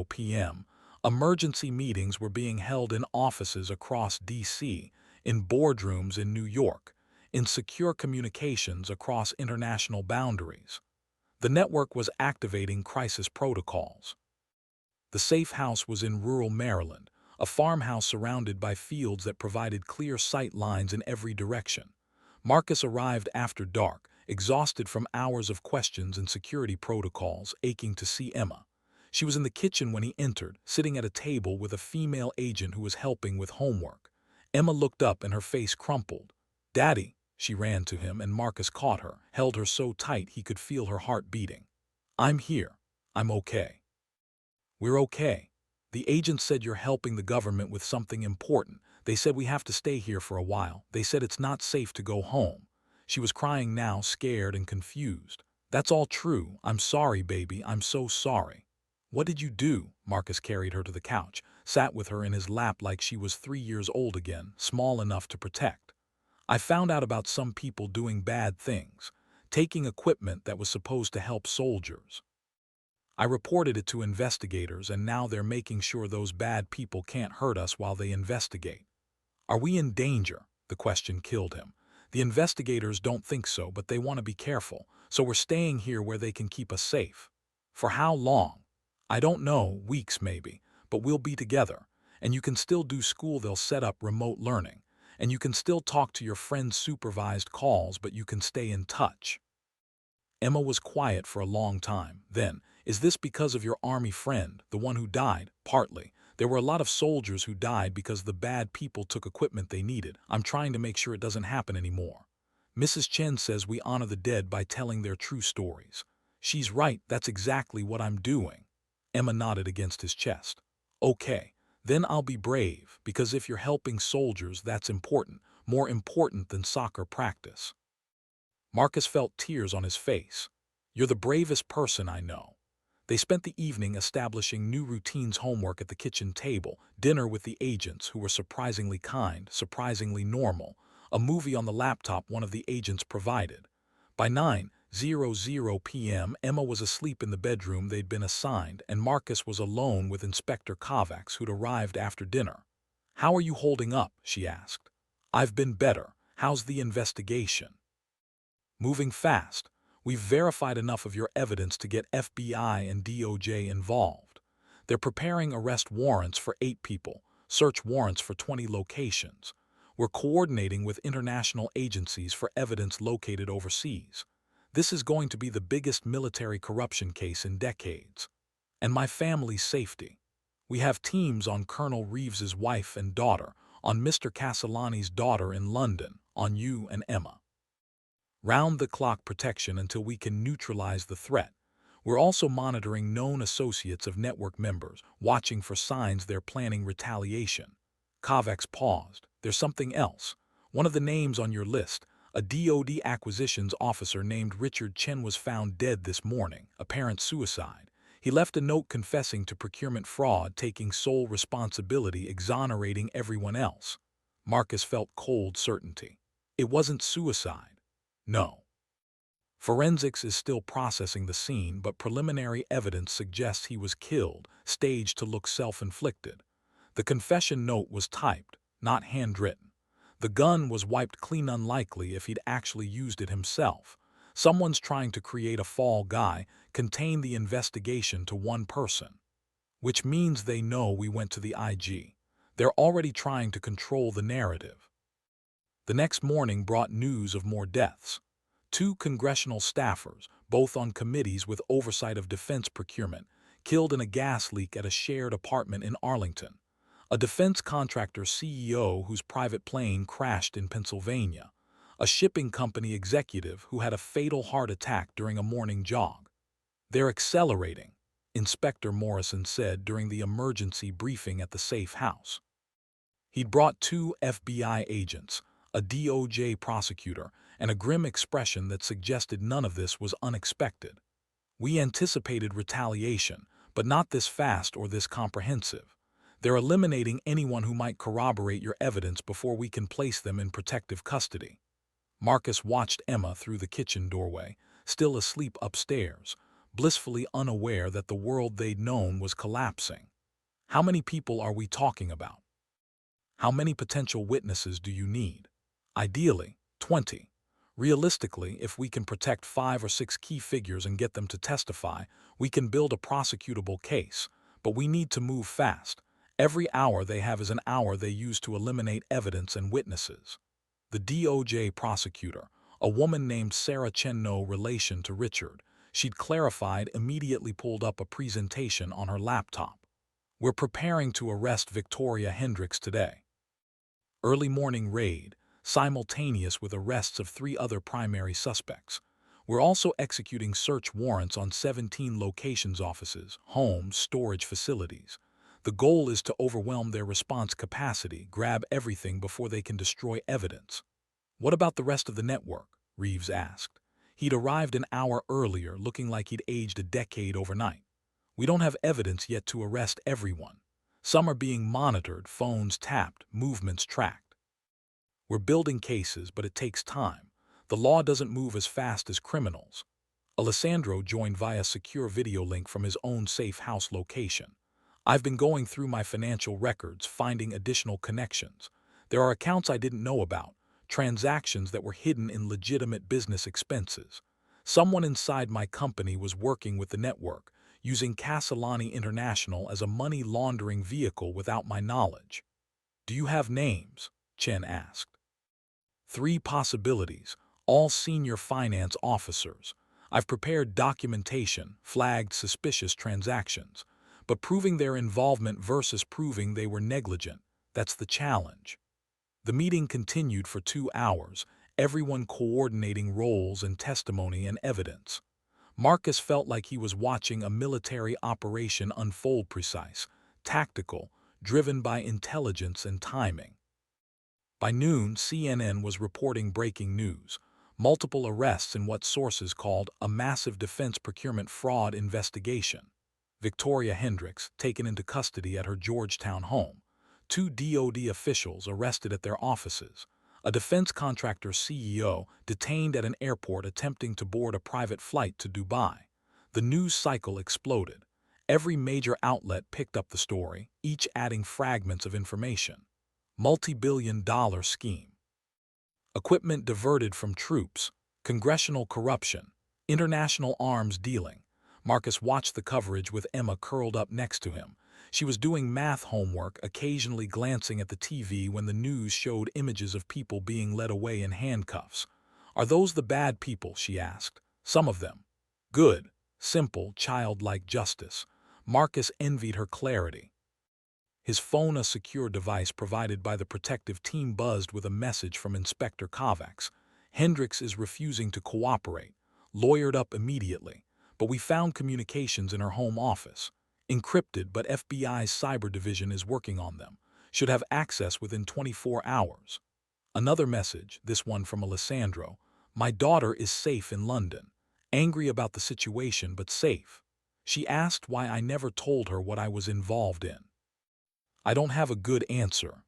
p.m., emergency meetings were being held in offices across D.C., in boardrooms in New York, in secure communications across international boundaries. The network was activating crisis protocols. The safe house was in rural Maryland, a farmhouse surrounded by fields that provided clear sight lines in every direction. Marcus arrived after dark, exhausted from hours of questions and security protocols, aching to see Emma. She was in the kitchen when he entered, sitting at a table with a female agent who was helping with homework. Emma looked up and her face crumpled. "Daddy!" She ran to him, and Marcus caught her, held her so tight he could feel her heart beating. "I'm here. I'm okay." "We're okay." The agent said you're helping the government with something important. They said we have to stay here for a while. They said it's not safe to go home. She was crying now, scared and confused. That's all true. I'm sorry, baby. I'm so sorry. What did you do? Marcus carried her to the couch, sat with her in his lap like she was 3 years old again, small enough to protect. I found out about some people doing bad things, taking equipment that was supposed to help soldiers. I reported it to investigators, and now they're making sure those bad people can't hurt us while they investigate. Are we in danger? The question killed him. The investigators don't think so, but they want to be careful, so we're staying here where they can keep us safe. For how long? I don't know, weeks maybe, but we'll be together. And you can still do school. They'll set up remote learning. And you can still talk to your friends' supervised calls, but you can stay in touch. Emma was quiet for a long time. Then, is this because of your army friend, the one who died? Partly. There were a lot of soldiers who died because the bad people took equipment they needed. I'm trying to make sure it doesn't happen anymore. Mrs. Chen says we honor the dead by telling their true stories. She's right, that's exactly what I'm doing. Emma nodded against his chest. Okay, then I'll be brave, because if you're helping soldiers, that's important, more important than soccer practice. Marcus felt tears on his face. You're the bravest person I know. They spent the evening establishing new routines, homework at the kitchen table, dinner with the agents who were surprisingly kind, surprisingly normal, a movie on the laptop one of the agents provided. By 9:00 p.m., Emma was asleep in the bedroom they'd been assigned, and Marcus was alone with Inspector Kovacs, who'd arrived after dinner. How are you holding up? She asked. I've been better. How's the investigation? Moving fast. We've verified enough of your evidence to get FBI and DOJ involved. They're preparing arrest warrants for 8 people, search warrants for 20 locations. We're coordinating with international agencies for evidence located overseas. This is going to be the biggest military corruption case in decades. And my family's safety. We have teams on Colonel Reeves's wife and daughter, on Mr. Castellani's daughter in London, on you and Emma. Round-the-clock protection until we can neutralize the threat. We're also monitoring known associates of network members, watching for signs they're planning retaliation. Kovacs paused. There's something else. One of the names on your list, a DoD acquisitions officer named Richard Chen, was found dead this morning, apparent suicide. He left a note confessing to procurement fraud, taking sole responsibility, exonerating everyone else. Marcus felt cold certainty. It wasn't suicide. No. Forensics is still processing the scene, but preliminary evidence suggests he was killed, staged to look self-inflicted. The confession note was typed, not handwritten. The gun was wiped clean, unlikely if he'd actually used it himself. Someone's trying to create a fall guy, contain the investigation to one person. Which means they know we went to the IG. They're already trying to control the narrative. The next morning brought news of more deaths. 2 congressional staffers, both on committees with oversight of defense procurement, killed in a gas leak at a shared apartment in Arlington. A defense contractor CEO whose private plane crashed in Pennsylvania. A shipping company executive who had a fatal heart attack during a morning jog. They're accelerating, Inspector Morrison said during the emergency briefing at the safe house. He'd brought 2 FBI agents, a DOJ prosecutor, and a grim expression that suggested none of this was unexpected. We anticipated retaliation, but not this fast or this comprehensive. They're eliminating anyone who might corroborate your evidence before we can place them in protective custody. Marcus watched Emma through the kitchen doorway, still asleep upstairs, blissfully unaware that the world they'd known was collapsing. How many people are we talking about? How many potential witnesses do you need? Ideally, 20. Realistically, if we can protect 5 or 6 key figures and get them to testify, we can build a prosecutable case. But we need to move fast. Every hour they have is an hour they use to eliminate evidence and witnesses. The DOJ prosecutor, a woman named Sarah Chen, no relation to Richard, she'd clarified, immediately pulled up a presentation on her laptop. We're preparing to arrest Victoria Hendricks today. Early morning raid, simultaneous with arrests of 3 other primary suspects. We're also executing search warrants on 17 locations, offices, homes, storage facilities. The goal is to overwhelm their response capacity, grab everything before they can destroy evidence. What about the rest of the network? Reeves asked. He'd arrived an hour earlier, looking like he'd aged a decade overnight. We don't have evidence yet to arrest everyone. Some are being monitored, phones tapped, movements tracked. We're building cases, but it takes time. The law doesn't move as fast as criminals. Alessandro joined via secure video link from his own safe house location. I've been going through my financial records, finding additional connections. There are accounts I didn't know about, transactions that were hidden in legitimate business expenses. Someone inside my company was working with the network, using Castellani International as a money laundering vehicle without my knowledge. Do you have names? Chen asked. 3 possibilities, all senior finance officers. I've prepared documentation, flagged suspicious transactions, but proving their involvement versus proving they were negligent, that's the challenge. The meeting continued for 2 hours, everyone coordinating roles and testimony and evidence. Marcus felt like he was watching a military operation unfold, precise, tactical, driven by intelligence and timing. By noon, CNN was reporting breaking news: multiple arrests in what sources called a massive defense procurement fraud investigation. Victoria Hendricks taken into custody at her Georgetown home. 2 DoD officials arrested at their offices. A defense contractor CEO detained at an airport attempting to board a private flight to Dubai. The news cycle exploded. Every major outlet picked up the story, each adding fragments of information. Multi-billion-dollar scheme. Equipment diverted from troops. Congressional corruption. International arms dealing. Marcus watched the coverage with Emma curled up next to him. She was doing math homework, occasionally glancing at the TV when the news showed images of people being led away in handcuffs. Are those the bad people? She asked. Some of them. Good, simple, childlike justice. Marcus envied her clarity. His phone, a secure device provided by the protective team, buzzed with a message from Inspector Kovacs. Hendricks is refusing to cooperate. Lawyered up immediately. But we found communications in her home office. Encrypted, but FBI's cyber division is working on them. Should have access within 24 hours. Another message, this one from Alessandro. My daughter is safe in London. Angry about the situation, but safe. She asked why I never told her what I was involved in. I don't have a good answer.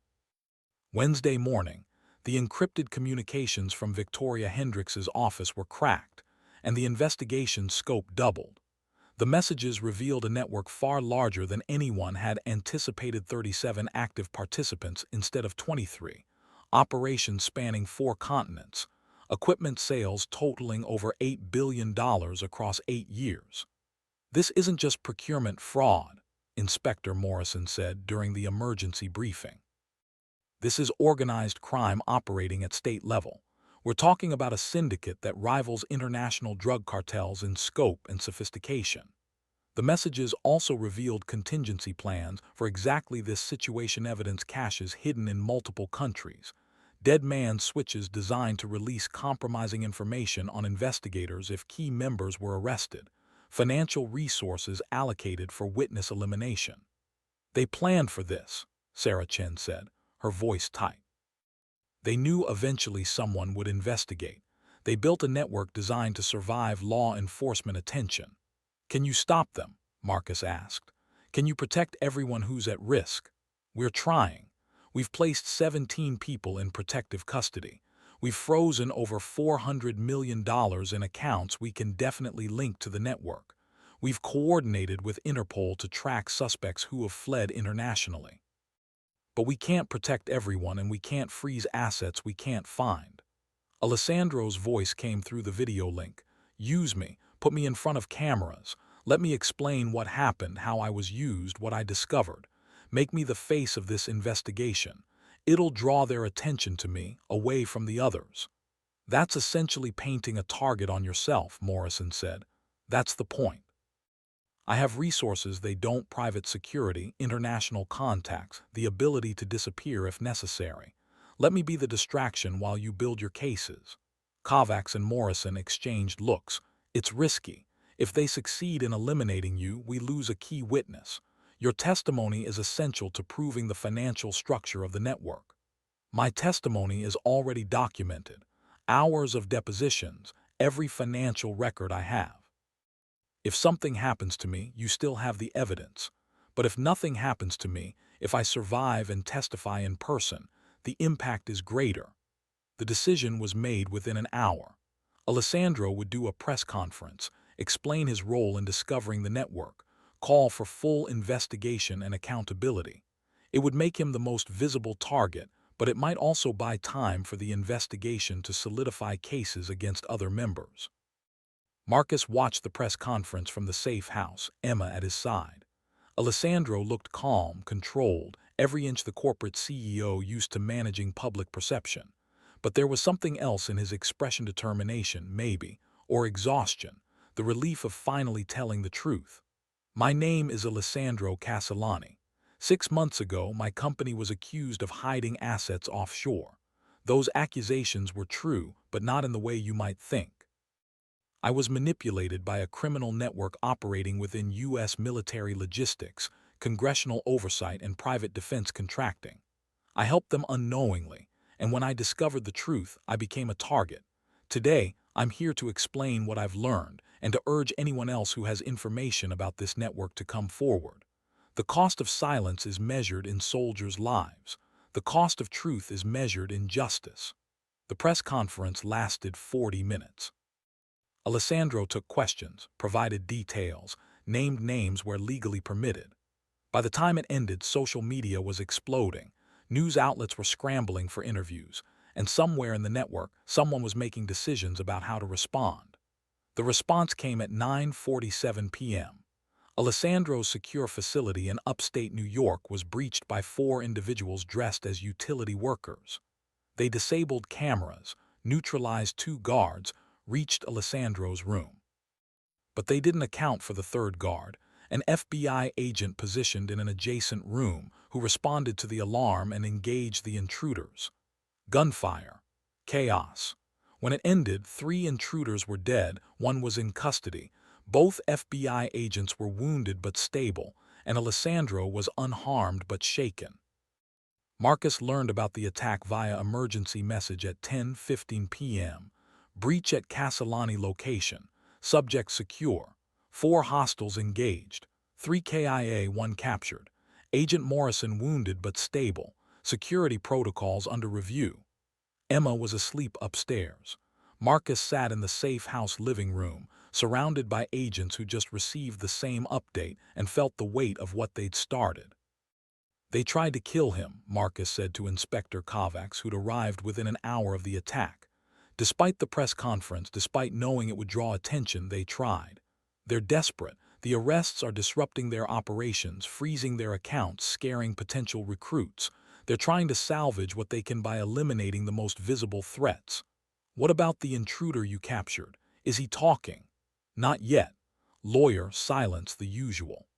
Wednesday morning, the encrypted communications from Victoria Hendricks's office were cracked, and the investigation's scope doubled. The messages revealed a network far larger than anyone had anticipated: 37 active participants instead of 23, operations spanning 4 continents, equipment sales totaling over $8 billion across 8 years. This isn't just procurement fraud, Inspector Morrison said during the emergency briefing. This is organized crime operating at state level. We're talking about a syndicate that rivals international drug cartels in scope and sophistication. The messages also revealed contingency plans for exactly this situation: evidence caches hidden in multiple countries, dead man switches designed to release compromising information on investigators if key members were arrested, financial resources allocated for witness elimination. They planned for this, Sarah Chen said, her voice tight. They knew eventually someone would investigate. They built a network designed to survive law enforcement attention. Can you stop them? Marcus asked. Can you protect everyone who's at risk? We're trying. We've placed 17 people in protective custody. We've frozen over $400 million in accounts we can definitely link to the network. We've coordinated with Interpol to track suspects who have fled internationally. But we can't protect everyone, and we can't freeze assets we can't find. Alessandro's voice came through the video link. Use me. Put me in front of cameras. Let me explain what happened, how I was used, what I discovered. Make me the face of this investigation. It'll draw their attention to me, away from the others. That's essentially painting a target on yourself, Morrison said. That's the point. I have resources they don't: private security, international contacts, the ability to disappear if necessary. Let me be the distraction while you build your cases. Kovacs and Morrison exchanged looks. It's risky. If they succeed in eliminating you, we lose a key witness. Your testimony is essential to proving the financial structure of the network. My testimony is already documented. Hours of depositions, every financial record I have. If something happens to me, you still have the evidence. But if nothing happens to me, if I survive and testify in person, the impact is greater. The decision was made within an hour. Alessandro would do a press conference, explain his role in discovering the network, call for full investigation and accountability. It would make him the most visible target, but it might also buy time for the investigation to solidify cases against other members. Marcus watched the press conference from the safe house, Emma at his side. Alessandro looked calm, controlled, every inch the corporate CEO used to managing public perception. But there was something else in his expression: determination, maybe, or exhaustion, the relief of finally telling the truth. My name is Alessandro Castellani. 6 months ago, my company was accused of hiding assets offshore. Those accusations were true, but not in the way you might think. I was manipulated by a criminal network operating within U.S. military logistics, congressional oversight, and private defense contracting. I helped them unknowingly, and when I discovered the truth, I became a target. Today, I'm here to explain what I've learned and to urge anyone else who has information about this network to come forward. The cost of silence is measured in soldiers' lives. The cost of truth is measured in justice. The press conference lasted 40 minutes. Alessandro took questions, provided details, named names where legally permitted. By the time it ended, social media was exploding. News outlets were scrambling for interviews, and somewhere in the network, someone was making decisions about how to respond. The response came at 9:47 p.m. Alessandro's secure facility in upstate New York was breached by 4 individuals dressed as utility workers. They disabled cameras, neutralized 2 guards, reached Alessandro's room. But they didn't account for the 3rd guard, an FBI agent positioned in an adjacent room who responded to the alarm and engaged the intruders. Gunfire. Chaos. When it ended, 3 intruders were dead, 1 was in custody. Both FBI agents were wounded but stable, and Alessandro was unharmed but shaken. Marcus learned about the attack via emergency message at 10:15 p.m. Breach at Castellani location. Subject secure. 4 hostiles engaged. 3 KIA, 1 captured. Agent Morrison wounded but stable. Security protocols under review. Emma was asleep upstairs. Marcus sat in the safe house living room, surrounded by agents who just received the same update and felt the weight of what they'd started. They tried to kill him, Marcus said to Inspector Kovacs, who'd arrived within an hour of the attack. Despite the press conference, despite knowing it would draw attention, they tried. They're desperate. The arrests are disrupting their operations, freezing their accounts, scaring potential recruits. They're trying to salvage what they can by eliminating the most visible threats. What about the intruder you captured? Is he talking? Not yet. Lawyer, silence, the usual.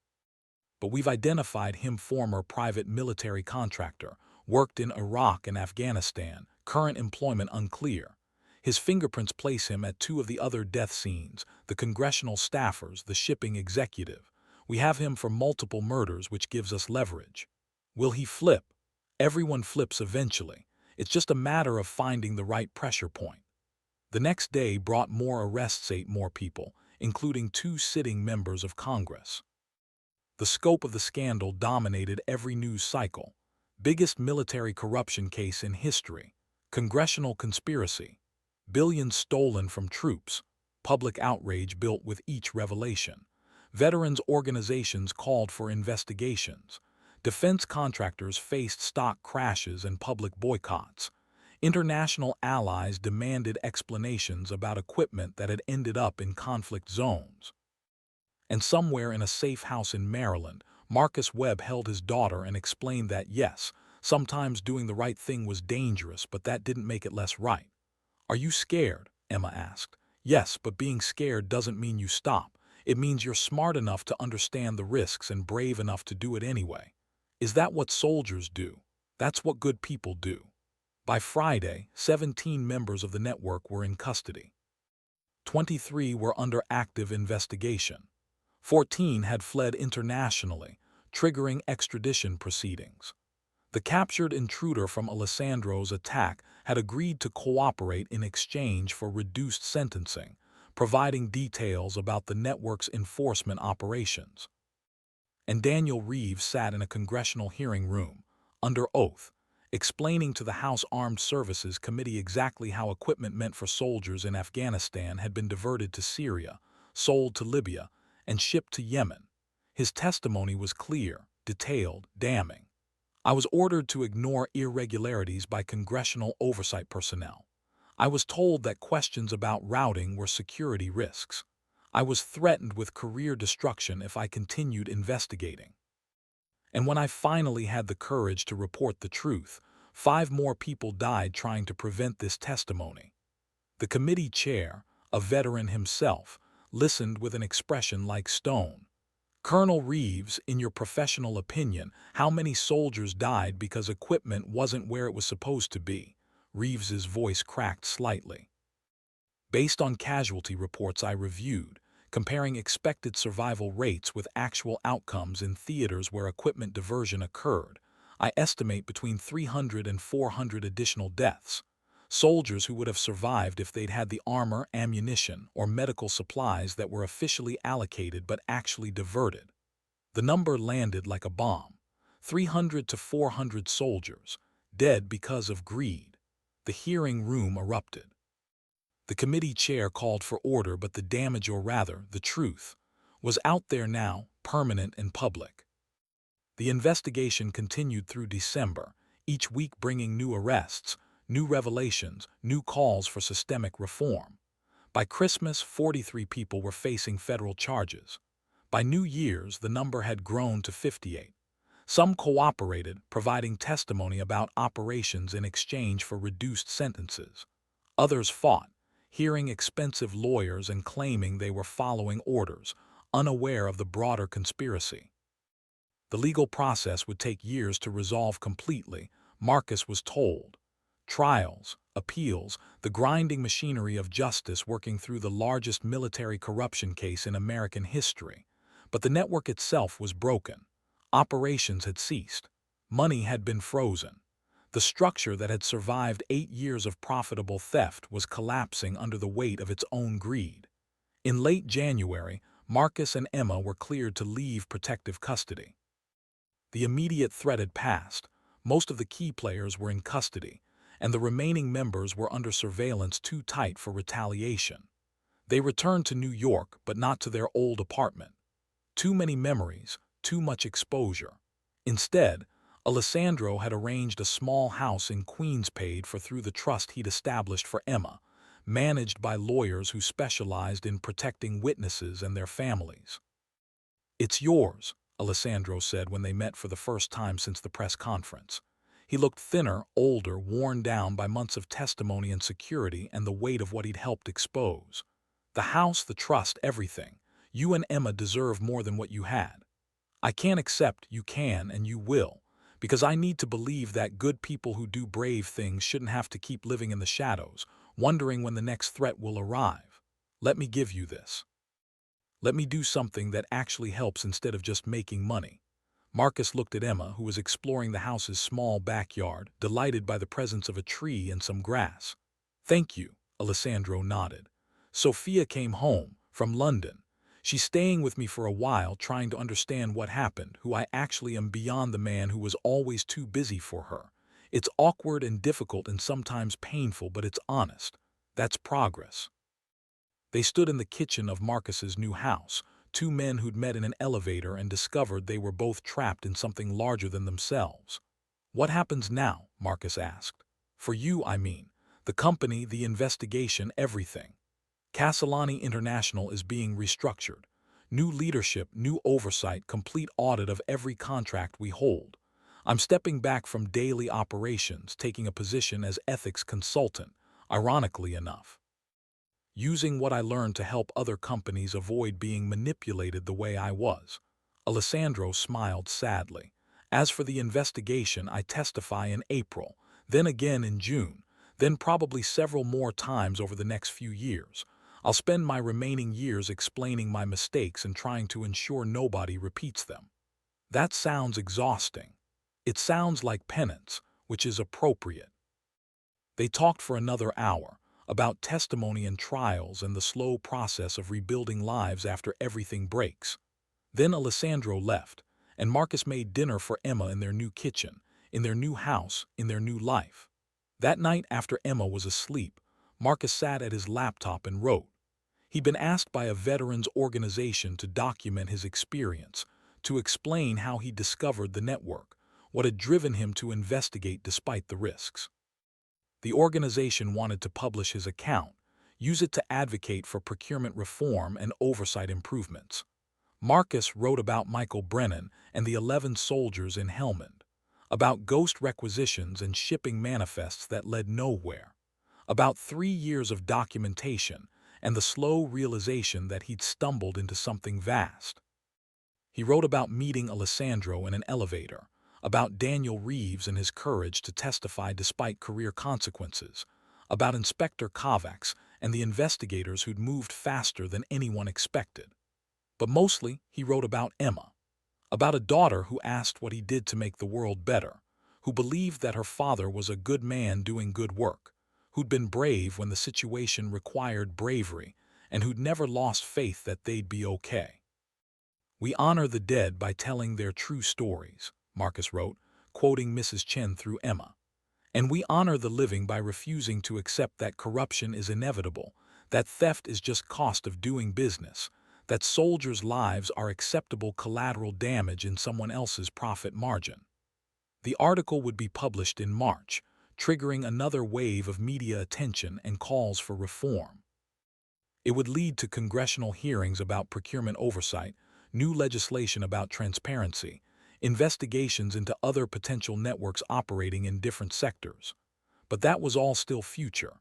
But we've identified him, former private military contractor, worked in Iraq and Afghanistan, current employment unclear. His fingerprints place him at 2 of the other death scenes, the congressional staffers, the shipping executive. We have him for multiple murders, which gives us leverage. Will he flip? Everyone flips eventually. It's just a matter of finding the right pressure point. The next day brought more arrests, 8 more people, including 2 sitting members of Congress. The scope of the scandal dominated every news cycle. Biggest military corruption case in history. Congressional conspiracy. Billions stolen from troops. Public outrage built with each revelation. Veterans organizations called for investigations. Defense contractors faced stock crashes and public boycotts. International allies demanded explanations about equipment that had ended up in conflict zones. And somewhere in a safe house in Maryland, Marcus Webb held his daughter and explained that yes, sometimes doing the right thing was dangerous, but that didn't make it less right. Are you scared? Emma asked. Yes, but being scared doesn't mean you stop. It means you're smart enough to understand the risks and brave enough to do it anyway. Is that what soldiers do? That's what good people do. By Friday, 17 members of the network were in custody. 23 were under active investigation. 14 had fled internationally, triggering extradition proceedings. The captured intruder from Alessandro's attack had agreed to cooperate in exchange for reduced sentencing, providing details about the network's enforcement operations. And Daniel Reeves sat in a congressional hearing room, under oath, explaining to the House Armed Services Committee exactly how equipment meant for soldiers in Afghanistan had been diverted to Syria, sold to Libya, and shipped to Yemen. His testimony was clear, detailed, damning. I was ordered to ignore irregularities by congressional oversight personnel. I was told that questions about routing were security risks. I was threatened with career destruction if I continued investigating. And when I finally had the courage to report the truth, 5 more people died trying to prevent this testimony. The committee chair, a veteran himself, listened with an expression like stone. Colonel Reeves, in your professional opinion, how many soldiers died because equipment wasn't where it was supposed to be? Reeves's voice cracked slightly. Based on casualty reports I reviewed, comparing expected survival rates with actual outcomes in theaters where equipment diversion occurred, I estimate between 300 and 400 additional deaths. Soldiers who would have survived if they'd had the armor, ammunition, or medical supplies that were officially allocated but actually diverted. The number landed like a bomb. 300 to 400 soldiers, dead because of greed. The hearing room erupted. The committee chair called for order, but the damage, or rather, the truth, was out there now, permanent and public. The investigation continued through December, each week bringing new arrests, new revelations, new calls for systemic reform. By Christmas, 43 people were facing federal charges. By New Year's, the number had grown to 58. Some cooperated, providing testimony about operations in exchange for reduced sentences. Others fought, hiring expensive lawyers and claiming they were following orders, unaware of the broader conspiracy. The legal process would take years to resolve completely, Marcus was told. Trials, appeals, the grinding machinery of justice working through the largest military corruption case in American history. But the network itself was broken. Operations had ceased. Money had been frozen. The structure that had survived 8 years of profitable theft was collapsing under the weight of its own greed. In late January, Marcus and Emma were cleared to leave protective custody. The immediate threat had passed. Most of the key players were in custody, and the remaining members were under surveillance too tight for retaliation. They returned to New York, but not to their old apartment. Too many memories, too much exposure. Instead, Alessandro had arranged a small house in Queens paid for through the trust he'd established for Emma, managed by lawyers who specialized in protecting witnesses and their families. "It's yours," Alessandro said when they met for the first time since the press conference. He looked thinner, older, worn down by months of testimony and security and the weight of what he'd helped expose. "The house, the trust, everything. You and Emma deserve more than what you had. I can't accept you can and you will, because I need to believe that good people who do brave things shouldn't have to keep living in the shadows, wondering when the next threat will arrive. Let me give you this. Let me do something that actually helps instead of just making money." Marcus looked at Emma, who was exploring the house's small backyard, delighted by the presence of a tree and some grass. "Thank you," Alessandro nodded. "Sophia came home, from London. She's staying with me for a while, trying to understand what happened, who I actually am beyond the man who was always too busy for her. It's awkward and difficult and sometimes painful, but it's honest. That's progress." They stood in the kitchen of Marcus's new house, 2 men who'd met in an elevator and discovered they were both trapped in something larger than themselves. "What happens now?" Marcus asked. "For you, I mean. The company, the investigation, everything." "Castellani International is being restructured. New leadership, new oversight, complete audit of every contract we hold. I'm stepping back from daily operations, taking a position as ethics consultant, ironically enough. Using what I learned to help other companies avoid being manipulated the way I was." Alessandro smiled sadly. "As for the investigation, I testify in April, then again in June, then probably several more times over the next few years. I'll spend my remaining years explaining my mistakes and trying to ensure nobody repeats them." That sounds exhausting. It sounds like penance, which is appropriate. They talked for another hour about testimony and trials and the slow process of rebuilding lives after everything breaks. Then Alessandro left, and Marcus made dinner for Emma in their new kitchen, in their new house, in their new life. That night after Emma was asleep, Marcus sat at his laptop and wrote. He'd been asked by a veterans organization to document his experience, to explain how he discovered the network, what had driven him to investigate despite the risks. The organization wanted to publish his account, use it to advocate for procurement reform and oversight improvements. Marcus wrote about Michael Brennan and the 11 soldiers in Helmand, about ghost requisitions and shipping manifests that led nowhere, about 3 years of documentation and the slow realization that he'd stumbled into something vast. He wrote about meeting Alessandro in an elevator, about Daniel Reeves and his courage to testify despite career consequences, about Inspector Kovacs and the investigators who'd moved faster than anyone expected. But mostly, he wrote about Emma, about a daughter who asked what he did to make the world better, who believed that her father was a good man doing good work, who'd been brave when the situation required bravery, and who'd never lost faith that they'd be okay. We honor the dead by telling their true stories, Marcus wrote, quoting Mrs. Chen through Emma. And we honor the living by refusing to accept that corruption is inevitable, that theft is just cost of doing business, that soldiers' lives are acceptable collateral damage in someone else's profit margin. The article would be published in March, triggering another wave of media attention and calls for reform. It would lead to congressional hearings about procurement oversight, new legislation about transparency, investigations into other potential networks operating in different sectors. But that was all still future.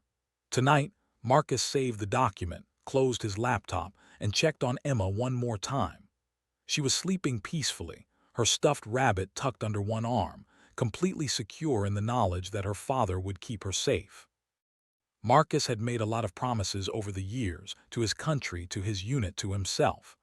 Tonight, Marcus saved the document, closed his laptop, and checked on Emma one more time. She was sleeping peacefully, her stuffed rabbit tucked under one arm, completely secure in the knowledge that her father would keep her safe. Marcus had made a lot of promises over the years, to his country, to his unit, to himself.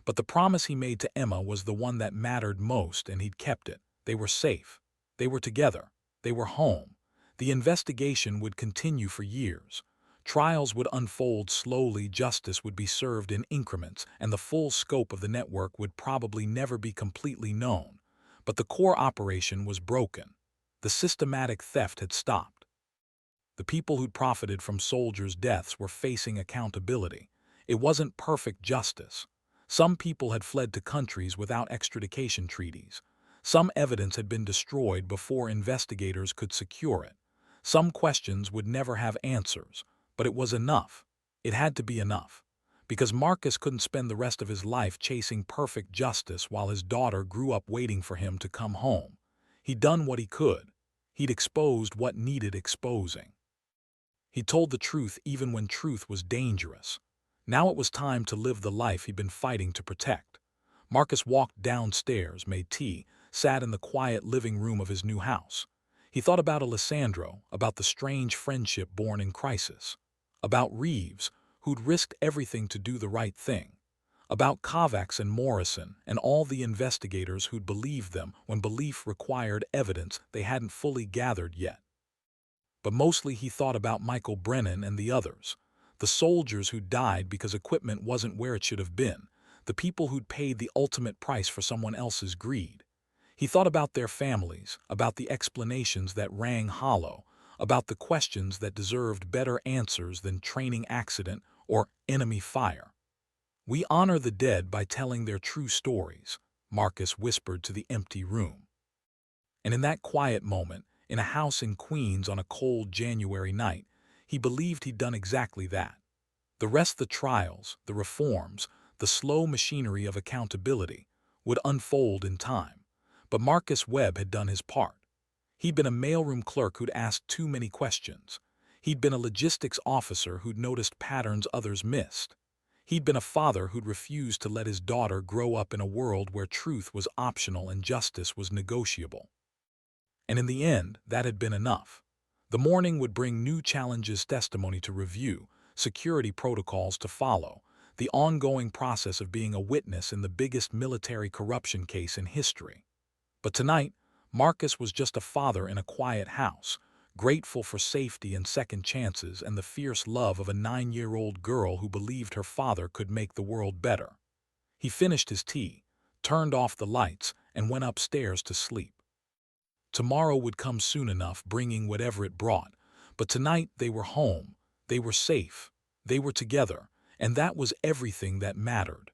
But the promise he made to Emma was the one that mattered most, and he'd kept it. They were safe. They were together. They were home. The investigation would continue for years. Trials would unfold slowly, justice would be served in increments, and the full scope of the network would probably never be completely known. But the core operation was broken. The systematic theft had stopped. The people who'd profited from soldiers' deaths were facing accountability. It wasn't perfect justice. Some people had fled to countries without extradition treaties. Some evidence had been destroyed before investigators could secure it. Some questions would never have answers, but it was enough. It had to be enough. Because Marcus couldn't spend the rest of his life chasing perfect justice while his daughter grew up waiting for him to come home. He'd done what he could. He'd exposed what needed exposing. He told the truth even when truth was dangerous. Now it was time to live the life he'd been fighting to protect. Marcus walked downstairs, made tea, sat in the quiet living room of his new house. He thought about Alessandro, about the strange friendship born in crisis, about Reeves, who'd risked everything to do the right thing, about Kovacs and Morrison and all the investigators who'd believed them when belief required evidence they hadn't fully gathered yet. But mostly he thought about Michael Brennan and the others, the soldiers who died because equipment wasn't where it should have been, the people who'd paid the ultimate price for someone else's greed. He thought about their families, about the explanations that rang hollow, about the questions that deserved better answers than training accident or enemy fire. We honor the dead by telling their true stories, Marcus whispered to the empty room. And in that quiet moment, in a house in Queens on a cold January night, he believed he'd done exactly that. The rest, the trials, the reforms, the slow machinery of accountability, would unfold in time. But Marcus Webb had done his part. He'd been a mailroom clerk who'd asked too many questions. He'd been a logistics officer who'd noticed patterns others missed. He'd been a father who'd refused to let his daughter grow up in a world where truth was optional and justice was negotiable. And in the end, that had been enough. The morning would bring new challenges, testimony to review, security protocols to follow, the ongoing process of being a witness in the biggest military corruption case in history. But tonight, Marcus was just a father in a quiet house, grateful for safety and second chances and the fierce love of a 9-year-old girl who believed her father could make the world better. He finished his tea, turned off the lights, and went upstairs to sleep. Tomorrow would come soon enough, bringing whatever it brought, but tonight they were home, they were safe, they were together, and that was everything that mattered.